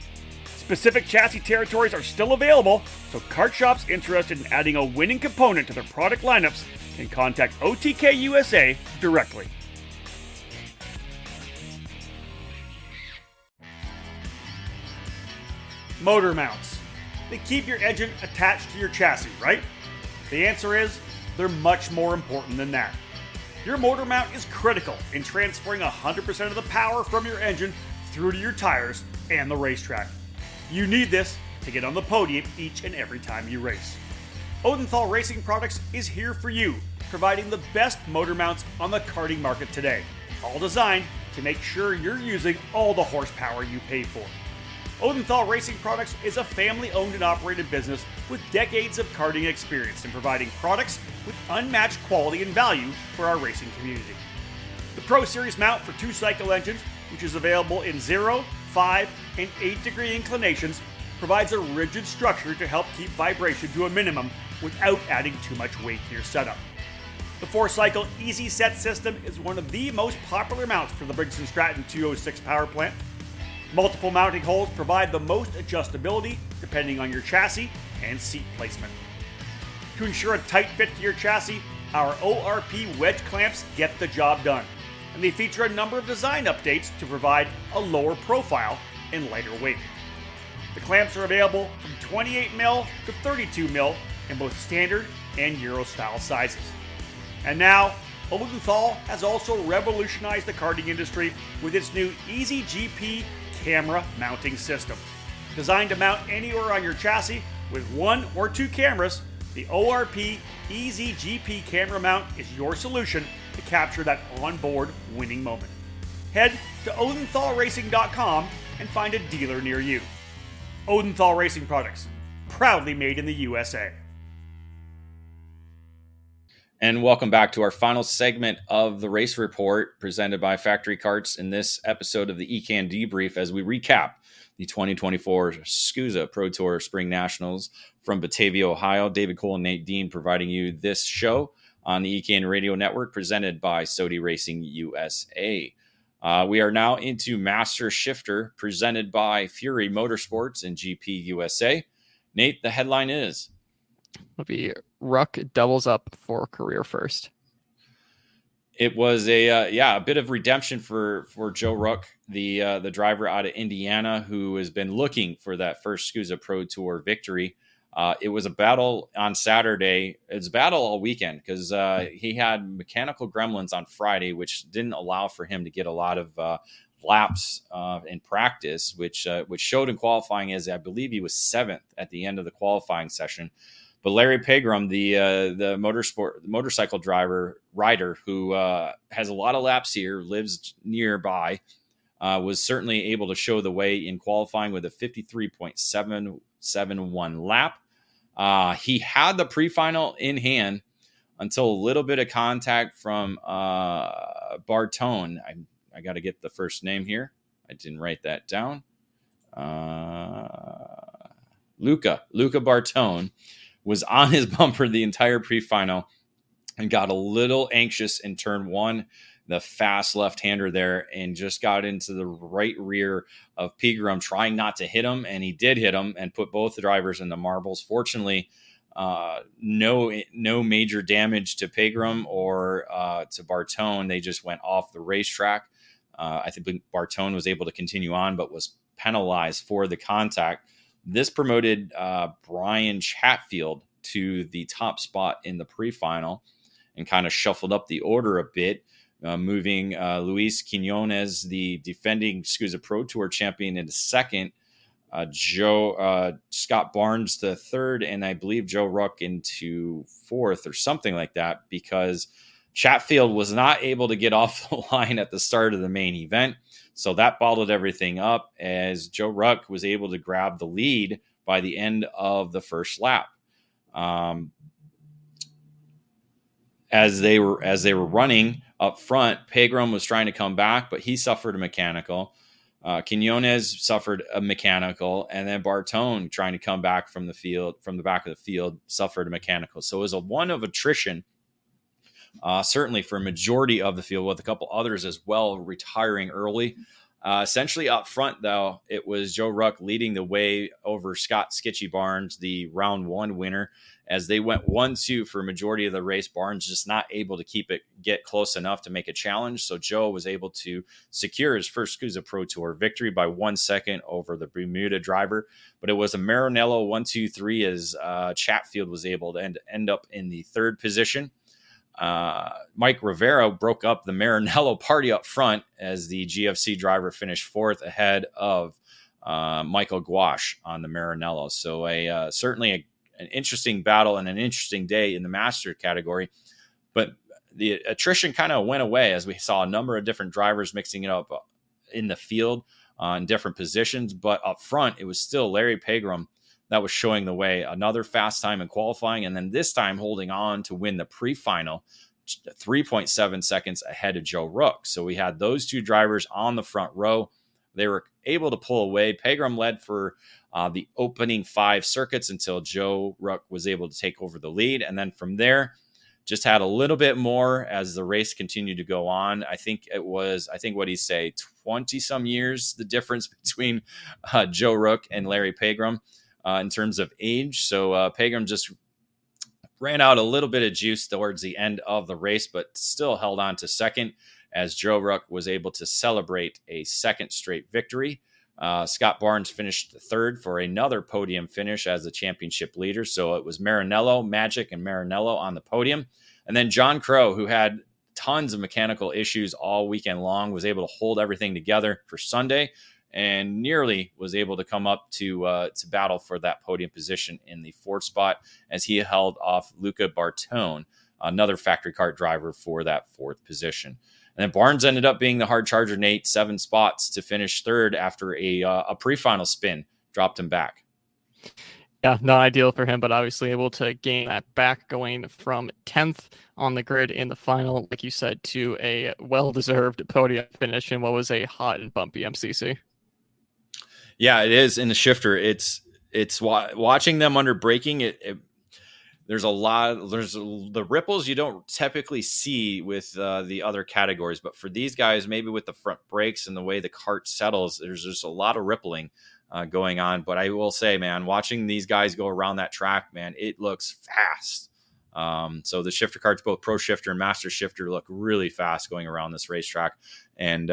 Specific chassis territories are still available, so kart shops interested in adding a winning component to their product lineups can contact OTK USA directly. Motor mounts. They keep your engine attached to your chassis, right? The answer is, they're much more important than that. Your motor mount is critical in transferring 100% of the power from your engine through to your tires and the racetrack. You need this to get on the podium each and every time you race. Odenthal Racing Products is here for you, providing the best motor mounts on the karting market today, all designed to make sure you're using all the horsepower you pay for. Odenthal Racing Products is a family-owned and operated business with decades of karting experience in providing products with unmatched quality and value for our racing community. The Pro Series mount for 2-cycle engines, which is available in 0, 5, and 8-degree inclinations, provides a rigid structure to help keep vibration to a minimum without adding too much weight to your setup. The 4-cycle Easy Set system is one of the most popular mounts for the Briggs & Stratton 206 power plant. Multiple mounting holes provide the most adjustability depending on your chassis and seat placement. To ensure a tight fit to your chassis, our ORP wedge clamps get the job done, and they feature a number of design updates to provide a lower profile and lighter weight. The clamps are available from 28mm to 32mm in both standard and Euro style sizes. And now, Odenthal has also revolutionized the karting industry with its new Easy GP camera mounting system. Designed to mount anywhere on your chassis with 1 or 2 cameras, the ORP Easy GP camera mount is your solution to capture that onboard winning moment. Head to odenthalracing.com and find a dealer near you. Odenthal Racing Products, proudly made in the USA. And welcome back to our final segment of the race report presented by Factory Karts in this episode of the EKN Debrief as we recap the 2024 SCUSA Pro Tour Spring Nationals from Batavia, Ohio. David Cole and Nate Dean providing you this show on the EKN Radio Network presented by Sodi Racing USA. We are now into Master Shifter presented by Fury Motorsports and GP USA. Nate, the headline is... It'll be Ruck doubles up for career first. It was a bit of redemption for Joe Ruck, the driver out of Indiana who has been looking for that first SCUSA Pro Tour victory. It was a battle on Saturday. It's a battle all weekend because he had mechanical gremlins on Friday, which didn't allow for him to get a lot of laps in practice, which showed in qualifying as I believe he was 7th at the end of the qualifying session. But Larry Pegram, the motorcycle rider who has a lot of laps here, lives nearby, was certainly able to show the way in qualifying with a 53.771 lap. He had the pre-final in hand until a little bit of contact from Bartone. I got to get the first name here. I didn't write that down. Luca Bartone was on his bumper the entire pre-final and got a little anxious in turn 1, the fast left-hander there, and just got into the right rear of Pegram, trying not to hit him, and he did hit him and put both the drivers in the marbles. Fortunately, no major damage to Pegram or to Bartone. They just went off the racetrack. I think Bartone was able to continue on, but was penalized for the contact. This promoted Brian Chatfield to the top spot in the pre-final and kind of shuffled up the order a bit, moving Luis Quinones, the defending SCUSA Pro Tour champion, into second, Scott Barnes the third, and I believe Joe Ruck into fourth or something like that, because Chatfield was not able to get off the line at the start of the main event. So that bottled everything up as Joe Ruck was able to grab the lead by the end of the first lap. As they were running up front, Pegram was trying to come back, but he suffered a mechanical. Quinones suffered a mechanical, and then Bartone, trying to come back from the back of the field, suffered a mechanical. So it was a one of attrition, certainly for a majority of the field, with a couple others as well retiring early. Essentially up front, though, it was Joe Ruck leading the way over Scott Skitchy Barnes, the round 1 winner, as they went 1-2 for a majority of the race. Barnes just not able to get close enough to make a challenge. So Joe was able to secure his first SCUSA Pro Tour victory by 1 second over the Bermuda driver. But it was a Maranello 1-2-3 as Chatfield was able to end up in the third position. Mike Rivera broke up the Maranello party up front as the GFC driver finished fourth ahead of Michael Gouache on the Maranello. So certainly an interesting battle and an interesting day in the master category. But the attrition kind of went away as we saw a number of different drivers mixing it up in the field in different positions. But up front, it was still Larry Pegram that was showing the way. Another fast time in qualifying, and then this time holding on to win the pre-final, 3.7 seconds ahead of Joe Ruck. So we had those two drivers on the front row. They were able to pull away. Pegram led for the opening 5 circuits until Joe Ruck was able to take over the lead. And then from there, just had a little bit more as the race continued to go on. I think what he say, 20 some years, the difference between Joe Ruck and Larry Pegram in terms of age. So Pegram just ran out a little bit of juice towards the end of the race, but still held on to second as Joe Ruck was able to celebrate a second straight victory. Scott Barnes finished third for another podium finish as the championship leader. So it was Maranello, Magic, and Maranello on the podium. And then John Crow, who had tons of mechanical issues all weekend long, was able to hold everything together for Sunday and nearly was able to come up to battle for that podium position in the 4th spot as he held off Luca Bartone, another factory kart driver, for that 4th position. And then Barnes ended up being the hard charger, Nate, 7 spots to finish third after a pre-final spin dropped him back. Yeah, not ideal for him, but obviously able to gain that back, going from 10th on the grid in the final, like you said, to a well-deserved podium finish in what was a hot and bumpy MCC. Yeah, it is in the shifter. It's watching them under braking. There's the ripples you don't typically see with the other categories, but for these guys, maybe with the front brakes and the way the kart settles, there's just a lot of rippling going on. But I will say, man, watching these guys go around that track, man, it looks fast. So the shifter karts, both Pro Shifter and Master Shifter, look really fast going around this racetrack. And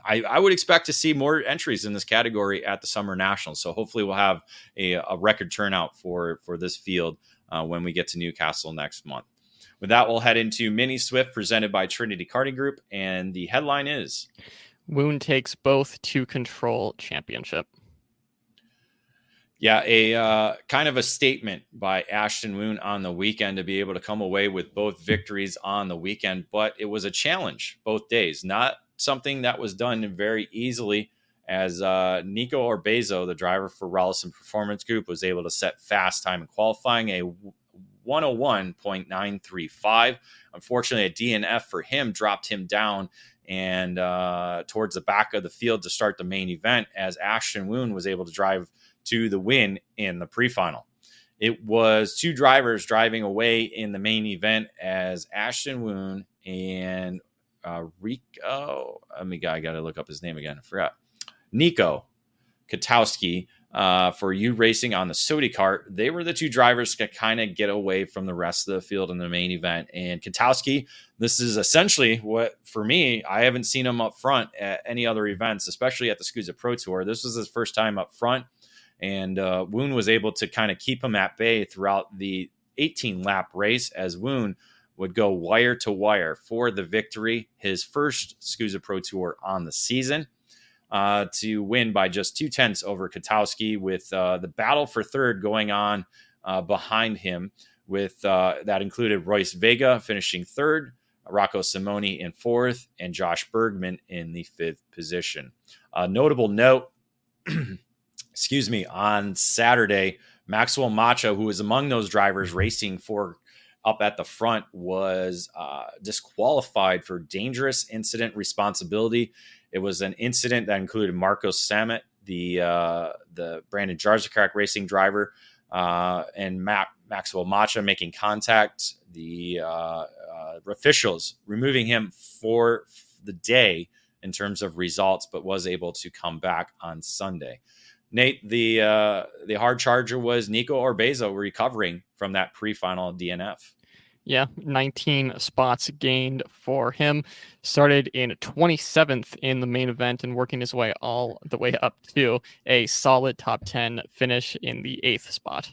I would expect to see more entries in this category at the Summer Nationals. So hopefully we'll have a record turnout for this field when we get to Newcastle next month. With that, we'll head into Mini Swift presented by Trinity Karting Group. And the headline is Woon takes both to control championship. Yeah, a kind of a statement by Ashton Woon on the weekend to be able to come away with both victories on the weekend, but it was a challenge both days, not something that was done very easily, as Nico Orbezo, the driver for Rollison Performance Group, was able to set fast time in qualifying, a 101.935. Unfortunately, a DNF for him dropped him down and towards the back of the field to start the main event, as Ashton Woon was able to drive to the win in the pre-final. It was two drivers driving away in the main event, as Ashton Woon and Rico, I got to look up his name again. I forgot. Nico Katowski for U Racing on the Sodi Kart. They were the two drivers to kind of get away from the rest of the field in the main event. And Katowski, this is essentially what, for me, I haven't seen him up front at any other events, especially at the SKUSA Pro Tour. This was his first time up front. And Woon was able to kind of keep him at bay throughout the 18-lap race, as Woon would go wire to wire for the victory, his first SKUSA Pro Tour on the season, to win by just 0.2 over Katowski, with the battle for third going on behind him, with that included Royce Vega finishing third, Rocco Simoni in fourth, and Josh Bergman in the fifth position. Notable note, on Saturday, Maxwell Macha, who was among those drivers racing for up at the front, was disqualified for dangerous incident responsibility. It was an incident that included Marcos Samet, the Brandon Jarzakak racing driver, and Maxwell Macha making contact. The officials removing him for the day in terms of results, but was able to come back on Sunday. Nate, the hard charger was Nico Orbezo, recovering from that pre-final DNF. Yeah, 19 spots gained for him. Started in 27th in the main event and working his way all the way up to a solid top 10 finish in the 8th spot.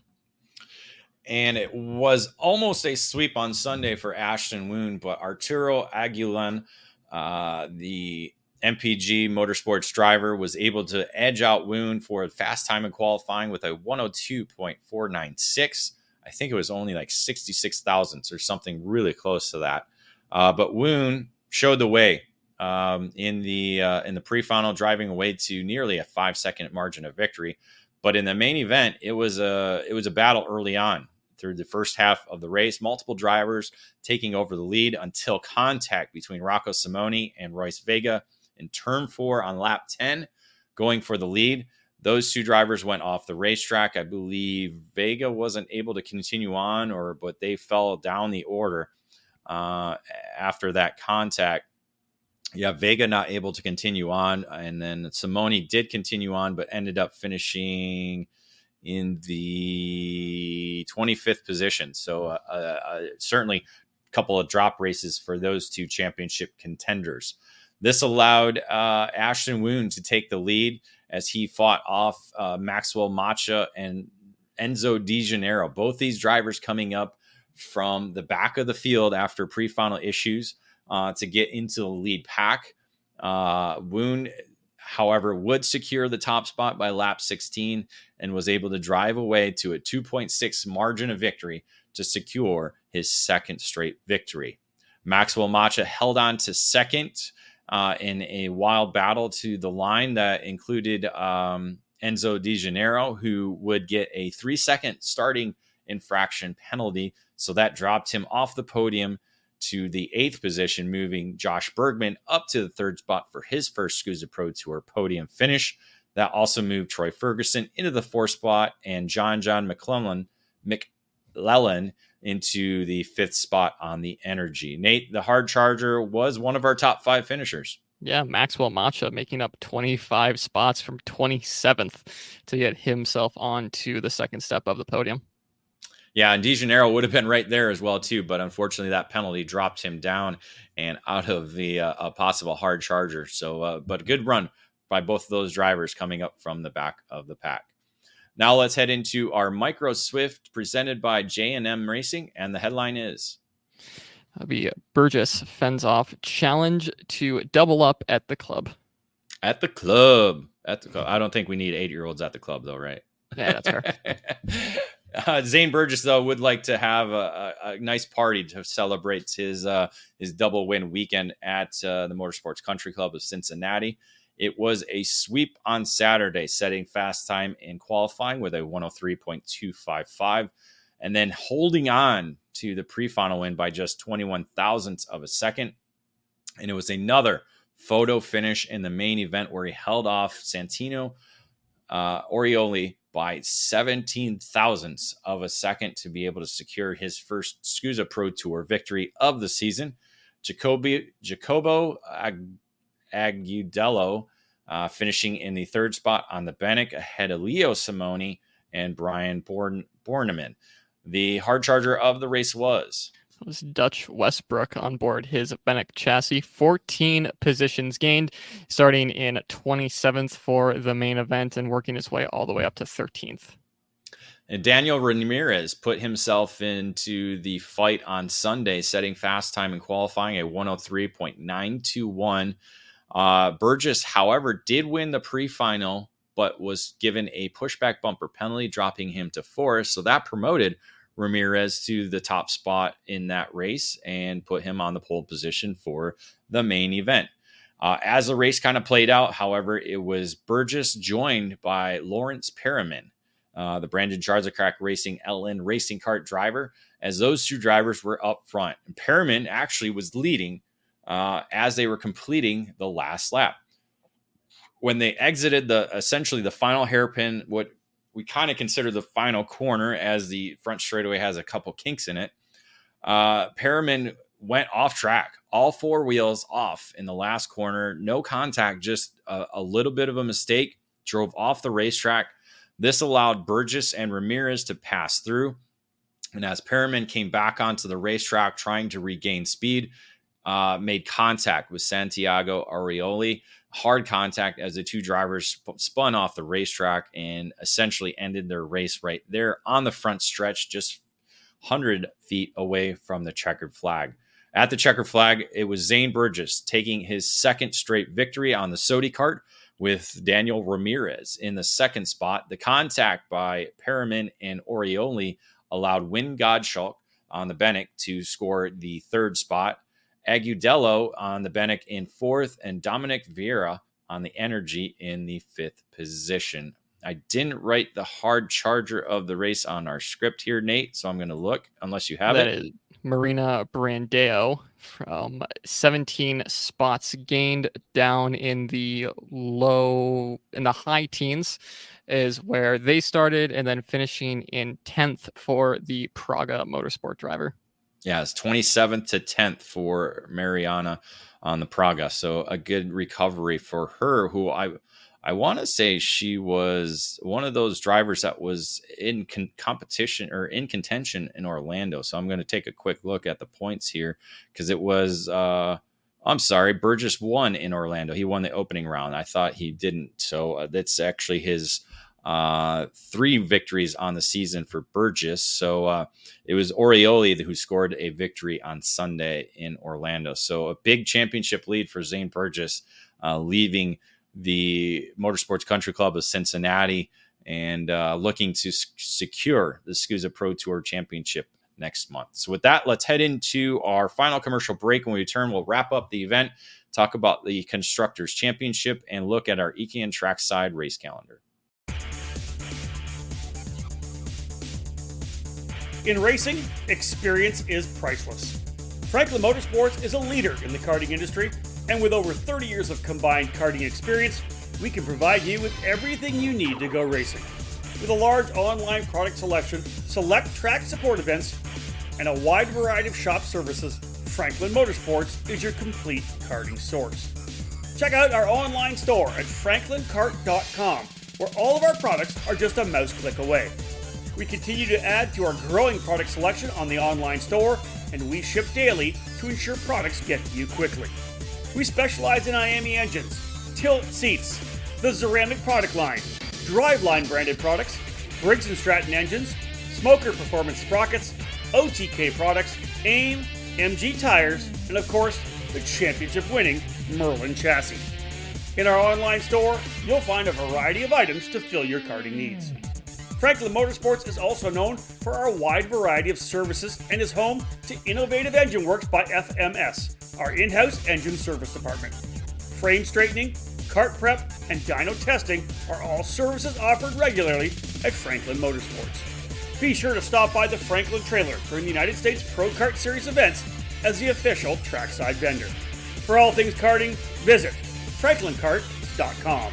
And it was almost a sweep on Sunday for Ashton Woon, but Arturo Aguilan, the MPG Motorsports driver, was able to edge out Woon for a fast time in qualifying with a 102.496. I think it was only like 66 thousandths or something really close to that. But Woon showed the way in the pre-final, driving away to nearly a 5-second margin of victory. But in the main event, it was a battle early on through the first half of the race. Multiple drivers taking over the lead until contact between Rocco Simoni and Royce Vega in turn 4 on lap 10, going for the lead. Those two drivers went off the racetrack. I believe Vega wasn't able to continue on, but they fell down the order after that contact. Yeah, Vega not able to continue on, and then Simoni did continue on, but ended up finishing in the 25th position. So certainly a couple of drop races for those two championship contenders. This allowed Ashton Woon to take the lead as he fought off Maxwell Macha and Enzo Di Gennaro. Both these drivers coming up from the back of the field after pre-final issues to get into the lead pack. Woon, however, would secure the top spot by lap 16 and was able to drive away to a 2.6 margin of victory to secure his second straight victory. Maxwell Macha held on to second in a wild battle to the line that included Enzo Di Gennaro, who would get a 3-second starting infraction penalty. So that dropped him off the podium to the 8th position, moving Josh Bergman up to the 3rd spot for his first SKUSA Pro Tour podium finish. That also moved Troy Ferguson into the 4th spot and John McClellan into the 5th spot on the Energy. Nate, the hard charger, was one of our top 5 finishers. Yeah, Maxwell Macha making up 25 spots from 27th to get himself onto the second step of the podium. Yeah, and De Janeiro would have been right there as well too, but unfortunately that penalty dropped him down and out of the possible hard charger. So, but a good run by both of those drivers coming up from the back of the pack. Now let's head into our Micro Swift presented by J&M Racing, and the headline is... That'll be Burgess fends off challenge to double up at the club. At the club. I don't think we need 8-year-olds at the club, though, right? Yeah, that's fair. Zane Burgess, though, would like to have a nice party to celebrate his double win weekend at the Motorsports Country Club of Cincinnati. It was a sweep on Saturday, setting fast time in qualifying with a 103.255, and then holding on to the pre-final win by just 21 thousandths of a second. And it was another photo finish in the main event where he held off Santino Orioli by 17 thousandths of a second to be able to secure his first SCUSA Pro Tour victory of the season. Jacobo Agudelo finishing in the third spot on the Benek ahead of Leo Simoni and Brian Borneman. The hard charger of the race was Dutch Westbrook on board his Benek chassis. 14 positions gained, starting in 27th for the main event and working his way all the way up to 13th. And Daniel Ramirez put himself into the fight on Sunday, setting fast time in qualifying at 103.921. Burgess, however, did win the pre-final, but was given a pushback bumper penalty, dropping him to fourth. So that promoted Ramirez to the top spot in that race and put him on the pole position for the main event. As the race kind of played out, however, it was Burgess joined by Lawrence Perriman, the Brandon Jarzakrak Racing LN racing kart driver, as those two drivers were up front. And Perriman actually was leading as they were completing the last lap. When they exited essentially the final hairpin, what we kind of consider the final corner, as the front straightaway has a couple kinks in it, Perriman went off track, all four wheels off in the last corner, no contact, just a little bit of a mistake, drove off the racetrack. This allowed Burgess and Ramirez to pass through. And as Perriman came back onto the racetrack trying to regain speed, made contact with Santiago Arioli, hard contact, as the two drivers spun off the racetrack and essentially ended their race right there on the front stretch, just 100 feet away from the checkered flag. At the checkered flag, it was Zane Burgess taking his second straight victory on the Sodi kart, with Daniel Ramirez in the second spot. The contact by Perriman and Orioli allowed Win Godschalk on the Benek to score the third spot, Agudelo on the Benek in fourth, and Dominic Vieira on the Energy in the fifth position. I didn't write the hard charger of the race on our script here, Nate, so I'm going to look, unless you have That it. is Marina Brandeo from 17 spots gained, down in the high teens is where they started, and then finishing in 10th for the Praga Motorsport driver. Yeah, it's 27th to 10th for Mariana on the Praga. So a good recovery for her, who I want to say she was one of those drivers that was in competition or in contention in Orlando. So I'm going to take a quick look at the points here, because it was, Burgess won in Orlando. He won the opening round. I thought he didn't. So that's actually his 3 victories on the season for Burgess. So it was Orioli who scored a victory on Sunday in Orlando. So a big championship lead for Zane Burgess, leaving the Motorsports Country Club of Cincinnati and looking to secure the SCUSA Pro Tour Championship next month. So with that, let's head into our final commercial break. When we return, we'll wrap up the event, talk about the Constructors Championship, and look at our EKN trackside race calendar. In racing, experience is priceless. Franklin Motorsports is a leader in the karting industry, and with over 30 years of combined karting experience, we can provide you with everything you need to go racing. With a large online product selection, select track support events, and a wide variety of shop services, Franklin Motorsports is your complete karting source. Check out our online store at franklinkart.com, where all of our products are just a mouse click away. We continue to add to our growing product selection on the online store, and we ship daily to ensure products get to you quickly. We specialize in IAME engines, tilt seats, the ceramic product line, driveline branded products, Briggs & Stratton engines, smoker performance sprockets, OTK products, AIM, MG tires, and of course, the championship-winning Merlin chassis. In our online store, you'll find a variety of items to fill your karting needs. Franklin Motorsports is also known for our wide variety of services and is home to Innovative Engine Works by FMS, our in-house engine service department. Frame straightening, kart prep, and dyno testing are all services offered regularly at Franklin Motorsports. Be sure to stop by the Franklin trailer during the United States Pro Kart Series events as the official trackside vendor. For all things karting, visit franklinkart.com.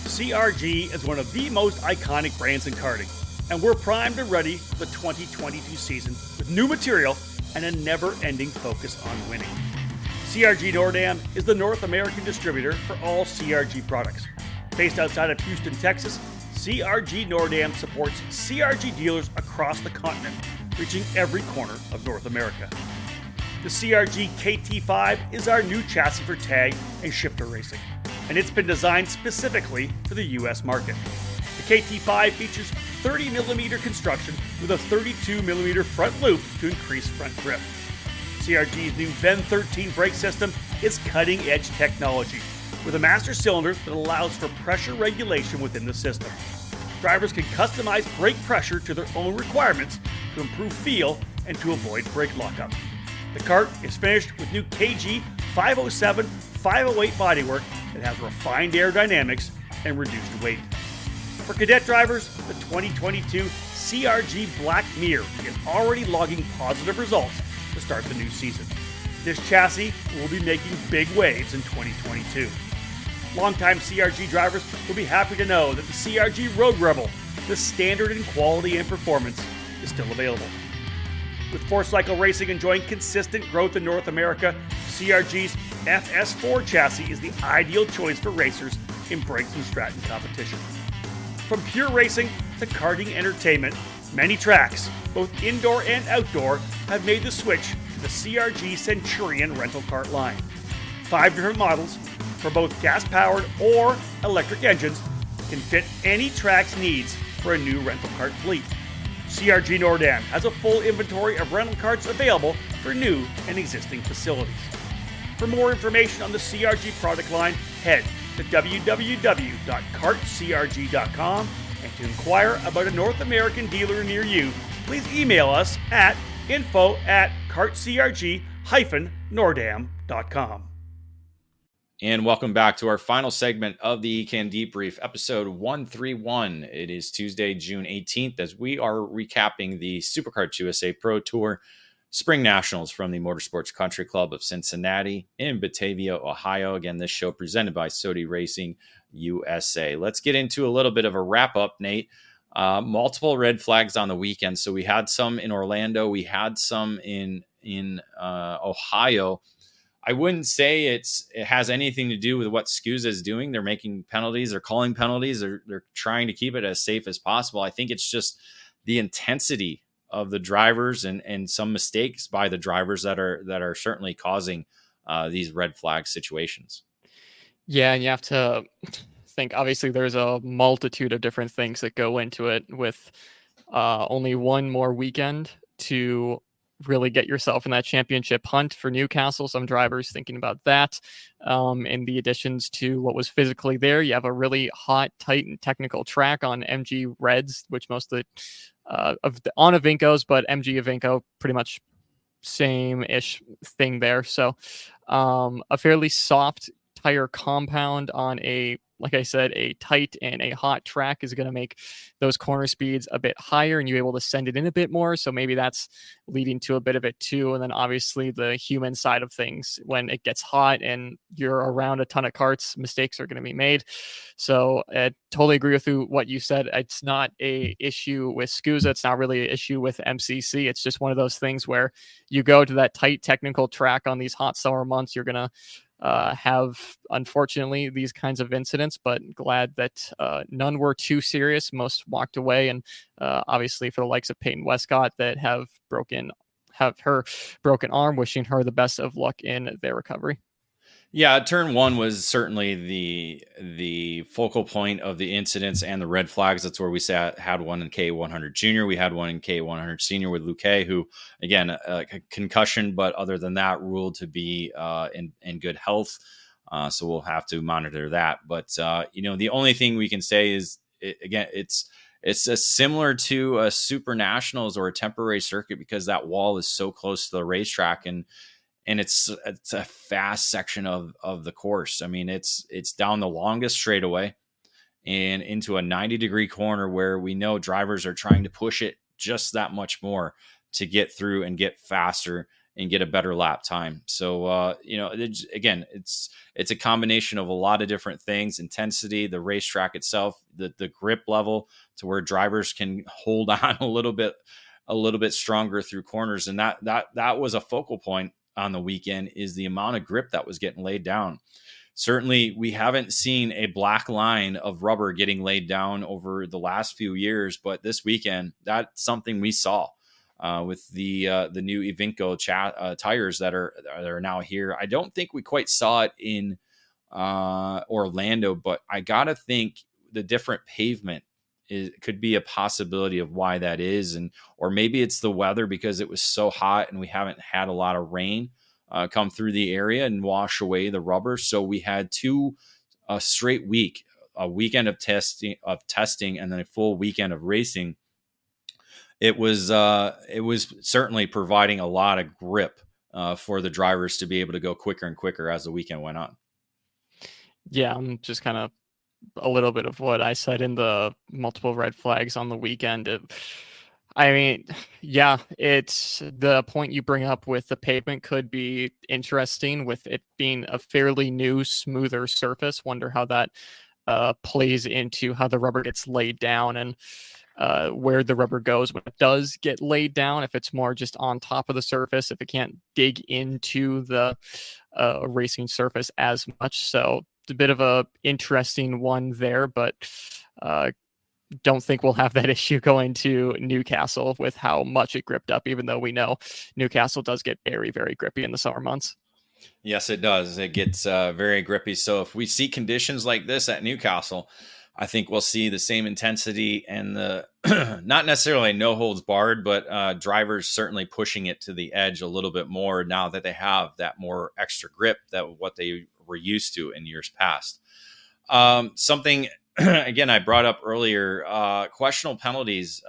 CRG is one of the most iconic brands in karting, and we're primed and ready for the 2022 season with new material and a never-ending focus on winning. CRG Nordam is the North American distributor for all CRG products. Based outside of Houston, Texas, CRG Nordam supports CRG dealers across the continent, reaching every corner of North America. The CRG KT5 is our new chassis for tag and shifter racing, and it's been designed specifically for the US market. The KT5 features 30mm construction with a 32mm front loop to increase front grip. CRG's new Ben 13 brake system is cutting-edge technology with a master cylinder that allows for pressure regulation within the system. Drivers can customize brake pressure to their own requirements to improve feel and to avoid brake lockup. The kart is finished with new KG 507, 508 bodywork that has refined aerodynamics and reduced weight. For cadet drivers, the 2022 CRG Black Mirror is already logging positive results to start the new season. This chassis will be making big waves in 2022. Longtime CRG drivers will be happy to know that the CRG Road Rebel, the standard in quality and performance, is still available. With four-cycle racing enjoying consistent growth in North America, CRG's FS4 chassis is the ideal choice for racers in Briggs & Stratton competition. From pure racing to karting entertainment, many tracks, both indoor and outdoor, have made the switch to the CRG Centurion rental kart line. 5 different models for both gas-powered or electric engines can fit any track's needs for a new rental kart fleet. CRG Nordam has a full inventory of rental karts available for new and existing facilities. For more information on the CRG product line, head to www.kartcrg.com, and to inquire about a North American dealer near you, please email us at info@kartcrg-nordam.com. And welcome back to our final segment of the EKN Debrief, episode 131. It is Tuesday, June 18th, as we are recapping the Superkarts USA Pro Tour SpringNationals from the Motorsports Country Club of Cincinnati in Batavia, Ohio. Again, this show presented by Sodi Racing USA. Let's get into a little bit of a wrap-up, Nate. Multiple red flags on the weekend. So we had some in Orlando. We had some in Ohio. I wouldn't say it has anything to do with what SCUSA is doing. They're making penalties. They're calling penalties. They're trying to keep it as safe as possible. I think it's just the intensity of the drivers and some mistakes by the drivers that are certainly causing these red flag situations. Yeah, and you have to think, obviously, there's a multitude of different things that go into it with only one more weekend to really get yourself in that championship hunt for Newcastle. Some drivers thinking about that. In the additions to what was physically there, you have a really hot, tight, and technical track on MG Reds, which most of the on Avinkos, but MG Avinko pretty much same-ish thing there. So a fairly soft tire compound on like I said, a tight and a hot track is going to make those corner speeds a bit higher and you're able to send it in a bit more. So maybe that's leading to a bit of it too. And then obviously the human side of things, when it gets hot and you're around a ton of karts, mistakes are going to be made. So I totally agree with what you said. It's not a issue with SCUSA. It's not really an issue with MCC. It's just one of those things where you go to that tight technical track on these hot summer months, you're going to have, unfortunately, these kinds of incidents, but glad that none were too serious. Most walked away. And obviously for the likes of Peyton Westcott that have her broken arm, wishing her the best of luck in their recovery. Yeah, turn one was certainly the focal point of the incidents and the red flags. That's where we had one in K100 Junior. We had one in K100 Senior with Luke, who, again, a concussion, but other than that, ruled to be in good health. So we'll have to monitor that. But the only thing we can say is, it's similar to a SuperNationals or a temporary circuit, because that wall is so close to the racetrack, and it's a fast section of the course. I mean, it's down the longest straightaway and into a 90-degree corner where we know drivers are trying to push it just that much more to get through and get faster and get a better lap time. So, again, it's a combination of a lot of different things: intensity, the racetrack itself, the grip level, to where drivers can hold on a little bit stronger through corners. And that was a focal point on the weekend, is the amount of grip that was getting laid down. Certainly, we haven't seen a black line of rubber getting laid down over the last few years, but this weekend, that's something we saw with the new Ivinco tires that are now here. I don't think we quite saw it in Orlando, but I gotta think the different pavement could be a possibility of why that is. Or maybe it's the weather, because it was so hot and we haven't had a lot of rain come through the area and wash away the rubber. So we had a straight week, a weekend of testing, and then a full weekend of racing. It was certainly providing a lot of grip for the drivers to be able to go quicker and quicker as the weekend went on. Yeah, I'm just kind of a little bit of what I said in the multiple red flags on the weekend. It's the point you bring up with the pavement could be interesting, with it being a fairly new, smoother surface. Wonder how that plays into how the rubber gets laid down, and where the rubber goes when it does get laid down. If it's more just on top of the surface, if it can't dig into the racing surface as much. So a bit of a interesting one there, but don't think we'll have that issue going to Newcastle with how much it gripped up, even though we know Newcastle does get very, very grippy in the summer months. Yes, it does. It gets very grippy. So if we see conditions like this at Newcastle, I think we'll see the same intensity and the not necessarily no holds barred, but drivers certainly pushing it to the edge a little bit more now that they have that more extra grip that what they were used to in years past. Something, again, I brought up earlier, questionable penalties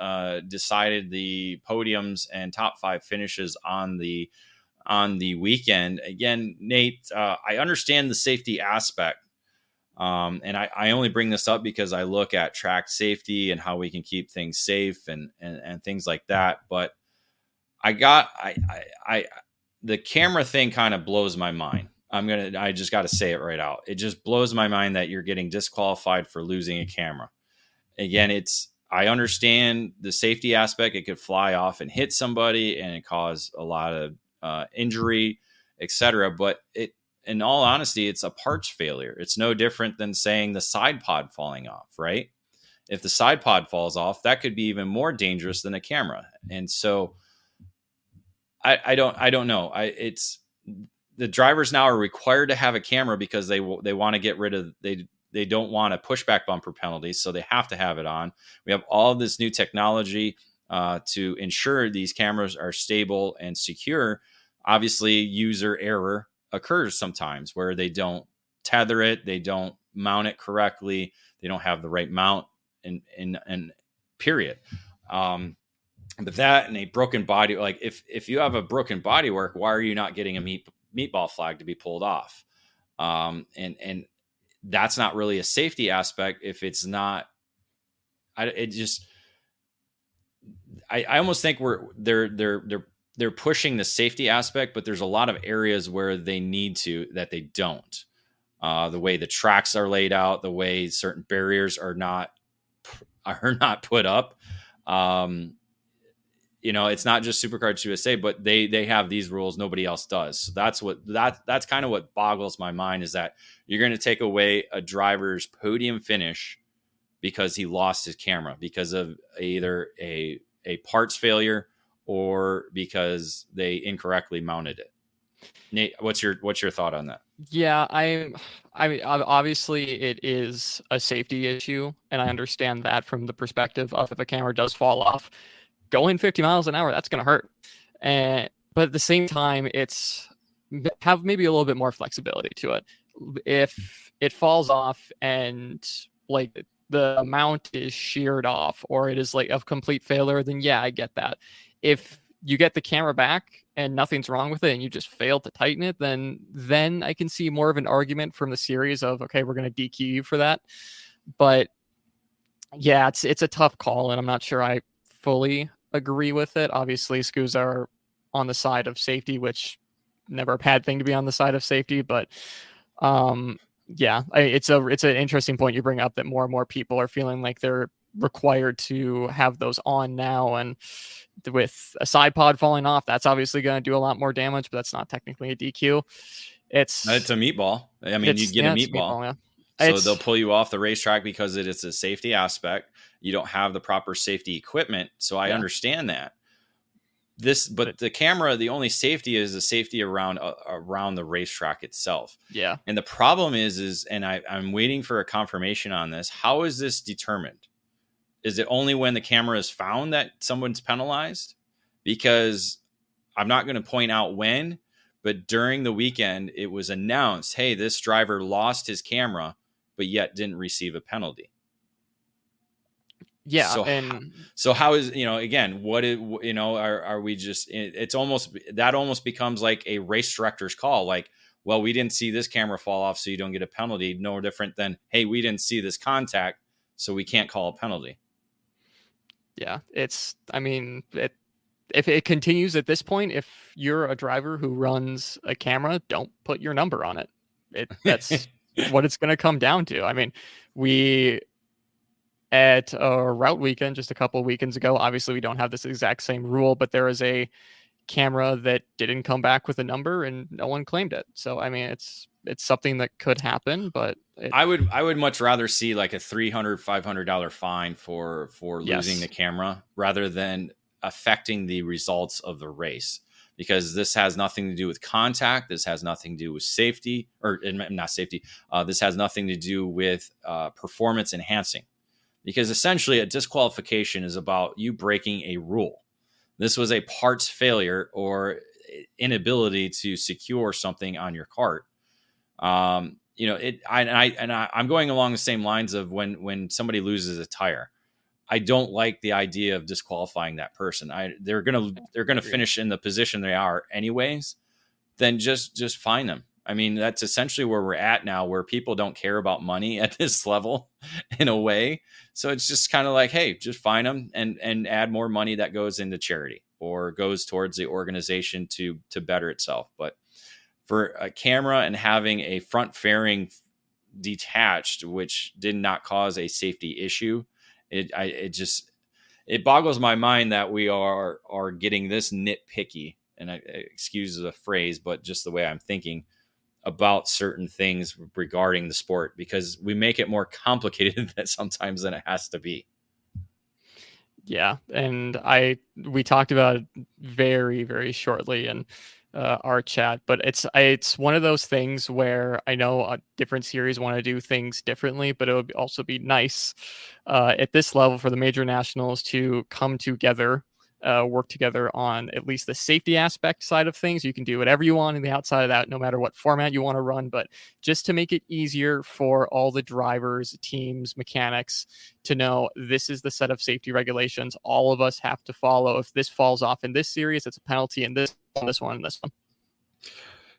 decided the podiums and top five finishes on the weekend. Again, Nate, I understand the safety aspect. And I only bring this up because I look at track safety and how we can keep things safe and things like that. But the camera thing kind of blows my mind. I just got to say it right out. It just blows my mind that you're getting disqualified for losing a camera. Again, I understand the safety aspect. It could fly off and hit somebody and it cause a lot of injury, etc. But in all honesty, it's a parts failure. It's no different than saying the side pod falling off, right? If the side pod falls off, that could be even more dangerous than a camera. And so I don't know. It's the drivers now are required to have a camera because they want to get rid of, they don't want a pushback bumper penalty. So they have to have it on. We have all this new technology to ensure these cameras are stable and secure. Obviously, user error occurs sometimes where they don't tether it, they don't mount it correctly, they don't have the right mount, and period. But that and a broken body, like if you have a broken bodywork, why are you not getting a meatball flag to be pulled off? And that's not really a safety aspect if it's not. I almost think they're pushing the safety aspect, but there's a lot of areas where they need to that they don't. The way the tracks are laid out, the way certain barriers are not put up. it's not just Superkarts USA, but they have these rules nobody else does. So that's kind of what boggles my mind, is that you're going to take away a driver's podium finish because he lost his camera because of either a parts failure or because they incorrectly mounted it. Nate, what's your thought on that? Yeah, I mean, obviously it is a safety issue, and I understand that from the perspective of if a camera does fall off, going 50 miles an hour, that's going to hurt. But at the same time, have maybe a little bit more flexibility to it. If it falls off and like the mount is sheared off, or it is like a complete failure, then yeah, I get that. If you get the camera back and nothing's wrong with it and you just failed to tighten it, then I can see more of an argument from the series of, okay, we're going to DQ you for that. But yeah, it's a tough call, and I'm not sure I fully agree with it. Obviously, SCUs are on the side of safety, which never a bad thing to be on the side of safety. But yeah, it's an interesting point you bring up, that more and more people are feeling like they're required to have those on now, and with a side pod falling off, that's obviously going to do a lot more damage, but that's not technically a DQ. It's a meatball. I mean, you get a meatball. So they'll pull you off the racetrack because it's a safety aspect. You don't have the proper safety equipment. So I understand that. But the camera, the only safety is the safety around the racetrack itself. Yeah. And the problem is, and I'm waiting for a confirmation on this. How is this determined? Is it only when the camera is found that someone's penalized? Because I'm not going to point out when, but during the weekend, it was announced, hey, this driver lost his camera, but yet didn't receive a penalty. Yeah. So how is, again, are we just, it's almost becomes like a race director's call. Like, well, we didn't see this camera fall off, so you don't get a penalty. No different than, hey, we didn't see this contact, so we can't call a penalty. Yeah, if it continues at this point, if you're a driver who runs a camera, don't put your number on it. That's what it's going to come down to. I mean, we at a route weekend just a couple of weekends ago, obviously we don't have this exact same rule, but there is a camera that didn't come back with a number and no one claimed it. So, I mean, it's something that could happen, but I would much rather see like a $300, $500 fine for losing the camera rather than affecting the results of the race, because this has nothing to do with contact. This has nothing to do with safety, or not safety. This has nothing to do with performance enhancing, because essentially a disqualification is about you breaking a rule. This was a parts failure or inability to secure something on your kart. I'm going along the same lines of when somebody loses a tire. I don't like the idea of disqualifying that person. They're gonna finish in the position they are anyways. Then just fine them. I mean, that's essentially where we're at now, where people don't care about money at this level in a way. So it's just kind of like, hey, just fine them and add more money that goes into charity or goes towards the organization to better itself. But for a camera and having a front fairing detached, which did not cause a safety issue, it boggles my mind that we are getting this nitpicky, and I excuse the phrase, but just the way I'm thinking about certain things regarding the sport, because we make it more complicated sometimes than it has to be. Yeah, and we talked about it very, very shortly in our chat, but it's one of those things where I know different series want to do things differently, but it would also be nice at this level for the major nationals to come together, work together on at least the safety aspect side of things. You can do whatever you want in the outside of that, no matter what format you want to run, but just to make it easier for all the drivers, teams, mechanics to know this is the set of safety regulations all of us have to follow. If this falls off in this series, it's a penalty in this one, and this one.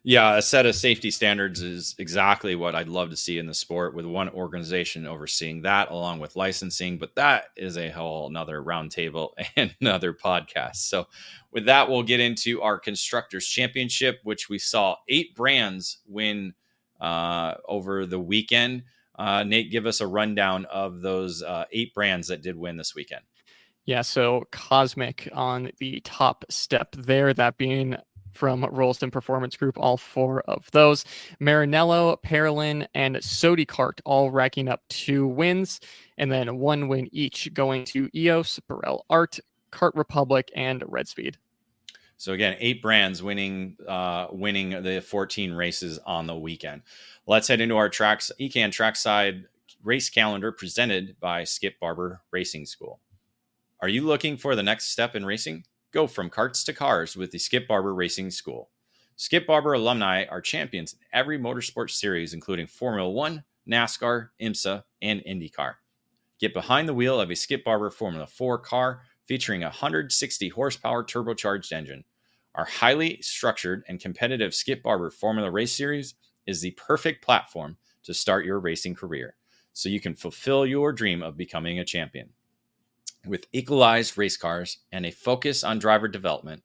Yeah, a set of safety standards is exactly what I'd love to see in the sport, with one organization overseeing that along with licensing. But that is a whole another roundtable and another podcast. So with that, we'll get into our Constructors Championship, which we saw 8 brands win over the weekend. Nate, give us a rundown of those 8 brands that did win this weekend. Yeah, so Cosmic on the top step there, that being from Rolston Performance Group, all 4 of those. Marinello, Parolin, and Sodicart all racking up 2 wins, and then 1 win each going to EOS, Burrell Art, Kart Republic, and Red Speed. So again, 8 brands winning the 14 races on the weekend. Let's head into our EKN trackside race calendar presented by Skip Barber Racing School. Are you looking for the next step in racing? Go from karts to cars with the Skip Barber Racing School. Skip Barber alumni are champions in every motorsport series, including Formula One, NASCAR, IMSA, and IndyCar. Get behind the wheel of a Skip Barber Formula 4 car featuring a 160 horsepower turbocharged engine. Our highly structured and competitive Skip Barber Formula Race Series is the perfect platform to start your racing career, so you can fulfill your dream of becoming a champion. With equalized race cars and a focus on driver development,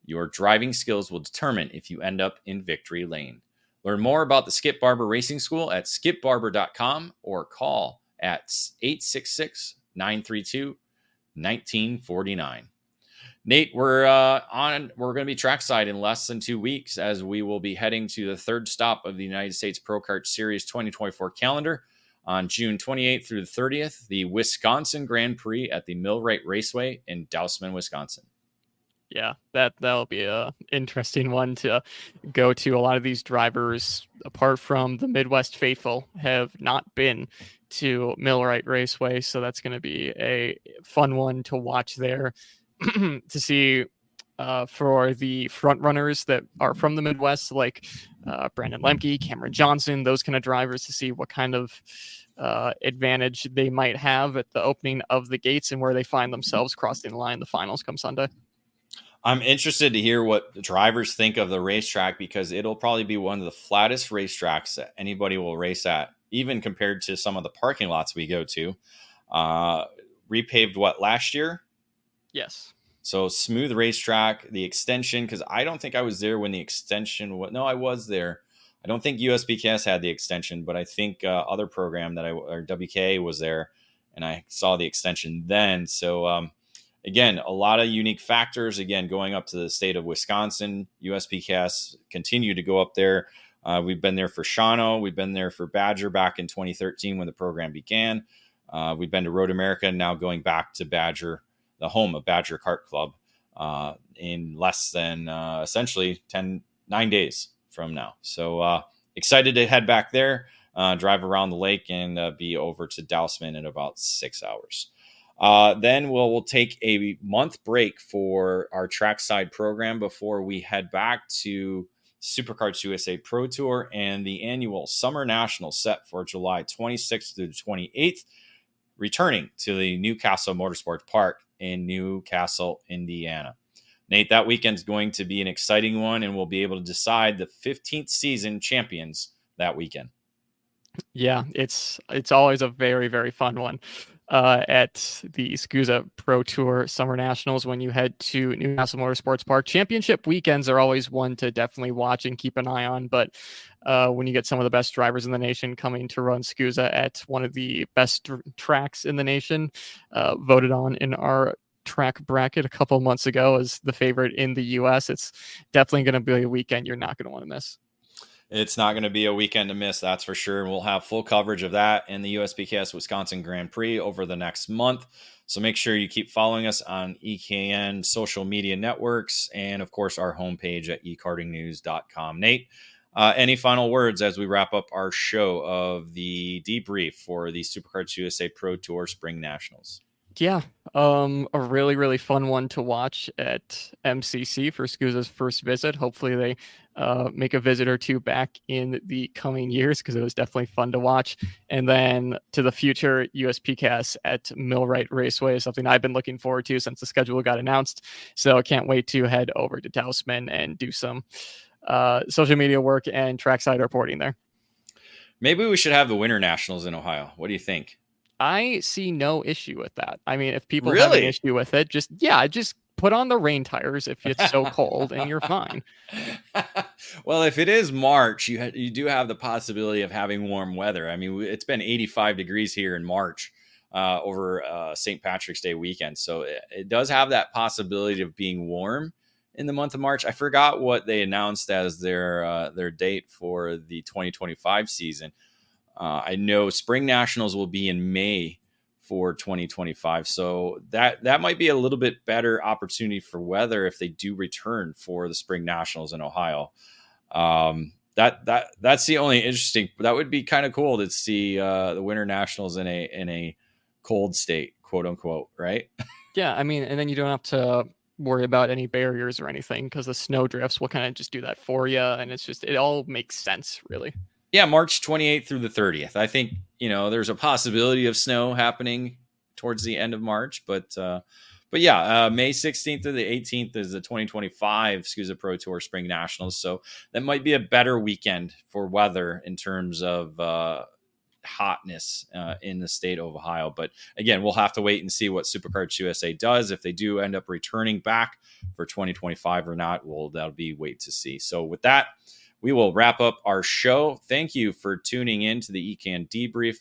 your driving skills will determine if you end up in victory lane. Learn more about the Skip Barber Racing School at skipbarber.com or call at 866-932-1949. Nate, we're going to be trackside in less than 2 weeks, as we will be heading to the third stop of the United States Pro Kart Series 2024 calendar. On June 28th through the 30th, the Wisconsin Grand Prix at the Millwright Raceway in Dousman, Wisconsin. Yeah, that'll be a interesting one to go to. A lot of these drivers, apart from the Midwest faithful, have not been to Millwright Raceway, so that's going to be a fun one to watch there. To see for the front runners that are from the Midwest, like Brandon Lemke, Cameron Johnson, those kind of drivers, to see what kind of advantage they might have at the opening of the gates and where they find themselves crossing the line the finals come Sunday. I'm interested to hear what the drivers think of the racetrack, because it'll probably be one of the flattest racetracks that anybody will race at, even compared to some of the parking lots we go to. Repaved last year? Yes. So smooth racetrack, the extension, because I don't think I was there when the extension was. No, I was there. I don't think USPKS had the extension, but I think other program or WK was there, and I saw the extension then. So again, a lot of unique factors. Again, going up to the state of Wisconsin, USPKS continue to go up there. We've been there for Shawano. We've been there for Badger back in 2013 when the program began. We've been to Road America, now going back to Badger, the home of Badger Kart Club, in less than essentially 9 days from now. So excited to head back there, drive around the lake, and be over to Dousman in about 6 hours. Then we'll take a month break for our trackside program before we head back to Superkarts USA Pro Tour and the annual Summer Nationals set for July 26th through the 28th, returning to the Newcastle Motorsports Park in Newcastle, Indiana. Nate, that weekend's going to be an exciting one, and we'll be able to decide the 15th season champions that weekend. Yeah, it's always a very, very fun one at the SCUSA Pro Tour Summer Nationals when you head to Newcastle Motorsports Park. Championship weekends are always one to definitely watch and keep an eye on, but when you get some of the best drivers in the nation coming to run SCUSA at one of the best tracks in the nation, voted on in our track bracket a couple of months ago as the favorite in the U.S., it's definitely going to be a weekend you're not going to want to miss. It's not going to be a weekend to miss, that's for sure. And we'll have full coverage of that and the USPKS Wisconsin Grand Prix over the next month. So make sure you keep following us on EKN social media networks and, of course, our homepage at ekartingnews.com. Nate, any final words as we wrap up our show of the debrief for the Superkarts USA Pro Tour Spring Nationals? Yeah, a really, really fun one to watch at MCC for SCUSA's first visit. Hopefully they make a visit or two back in the coming years, because it was definitely fun to watch. And then to the future, USPKS at Millwright Raceway is something I've been looking forward to since the schedule got announced. So I can't wait to head over to Dousman and do some social media work and trackside reporting there. Maybe we should have the Winter Nationals in Ohio. What do you think? I see no issue with that. I mean, if people have an issue with it, just put on the rain tires if it's so cold and you're fine. Well, if it is March, you do have the possibility of having warm weather. I mean, it's been 85 degrees here in March over St. Patrick's Day weekend. So it does have that possibility of being warm in the month of March. I forgot what they announced as their date for the 2025 season. I know SpringNationals will be in May for 2025. So that might be a little bit better opportunity for weather if they do return for the SpringNationals in Ohio. That's the only interesting. That would be kind of cool to see the Winter Nationals in a cold state, quote unquote, right? Yeah, I mean, and then you don't have to worry about any barriers or anything because the snow drifts will kind of just do that for you, and it all makes sense, really. Yeah, March 28th through the 30th. I think, there's a possibility of snow happening towards the end of March, but yeah, May 16th to the 18th is the 2025 SCUSA Pro Tour Spring Nationals. So that might be a better weekend for weather in terms of hotness in the state of Ohio. But again, we'll have to wait and see what Superkarts USA does. If they do end up returning back for 2025 or not, that'll be wait to see. So with that, we will wrap up our show. Thank you for tuning in to the EKN Debrief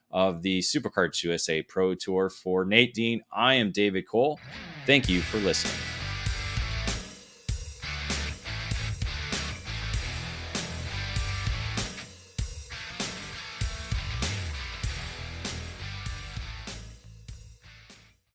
of the Superkarts USA Pro Tour. For Nate Dean, I am David Cole. Thank you for listening.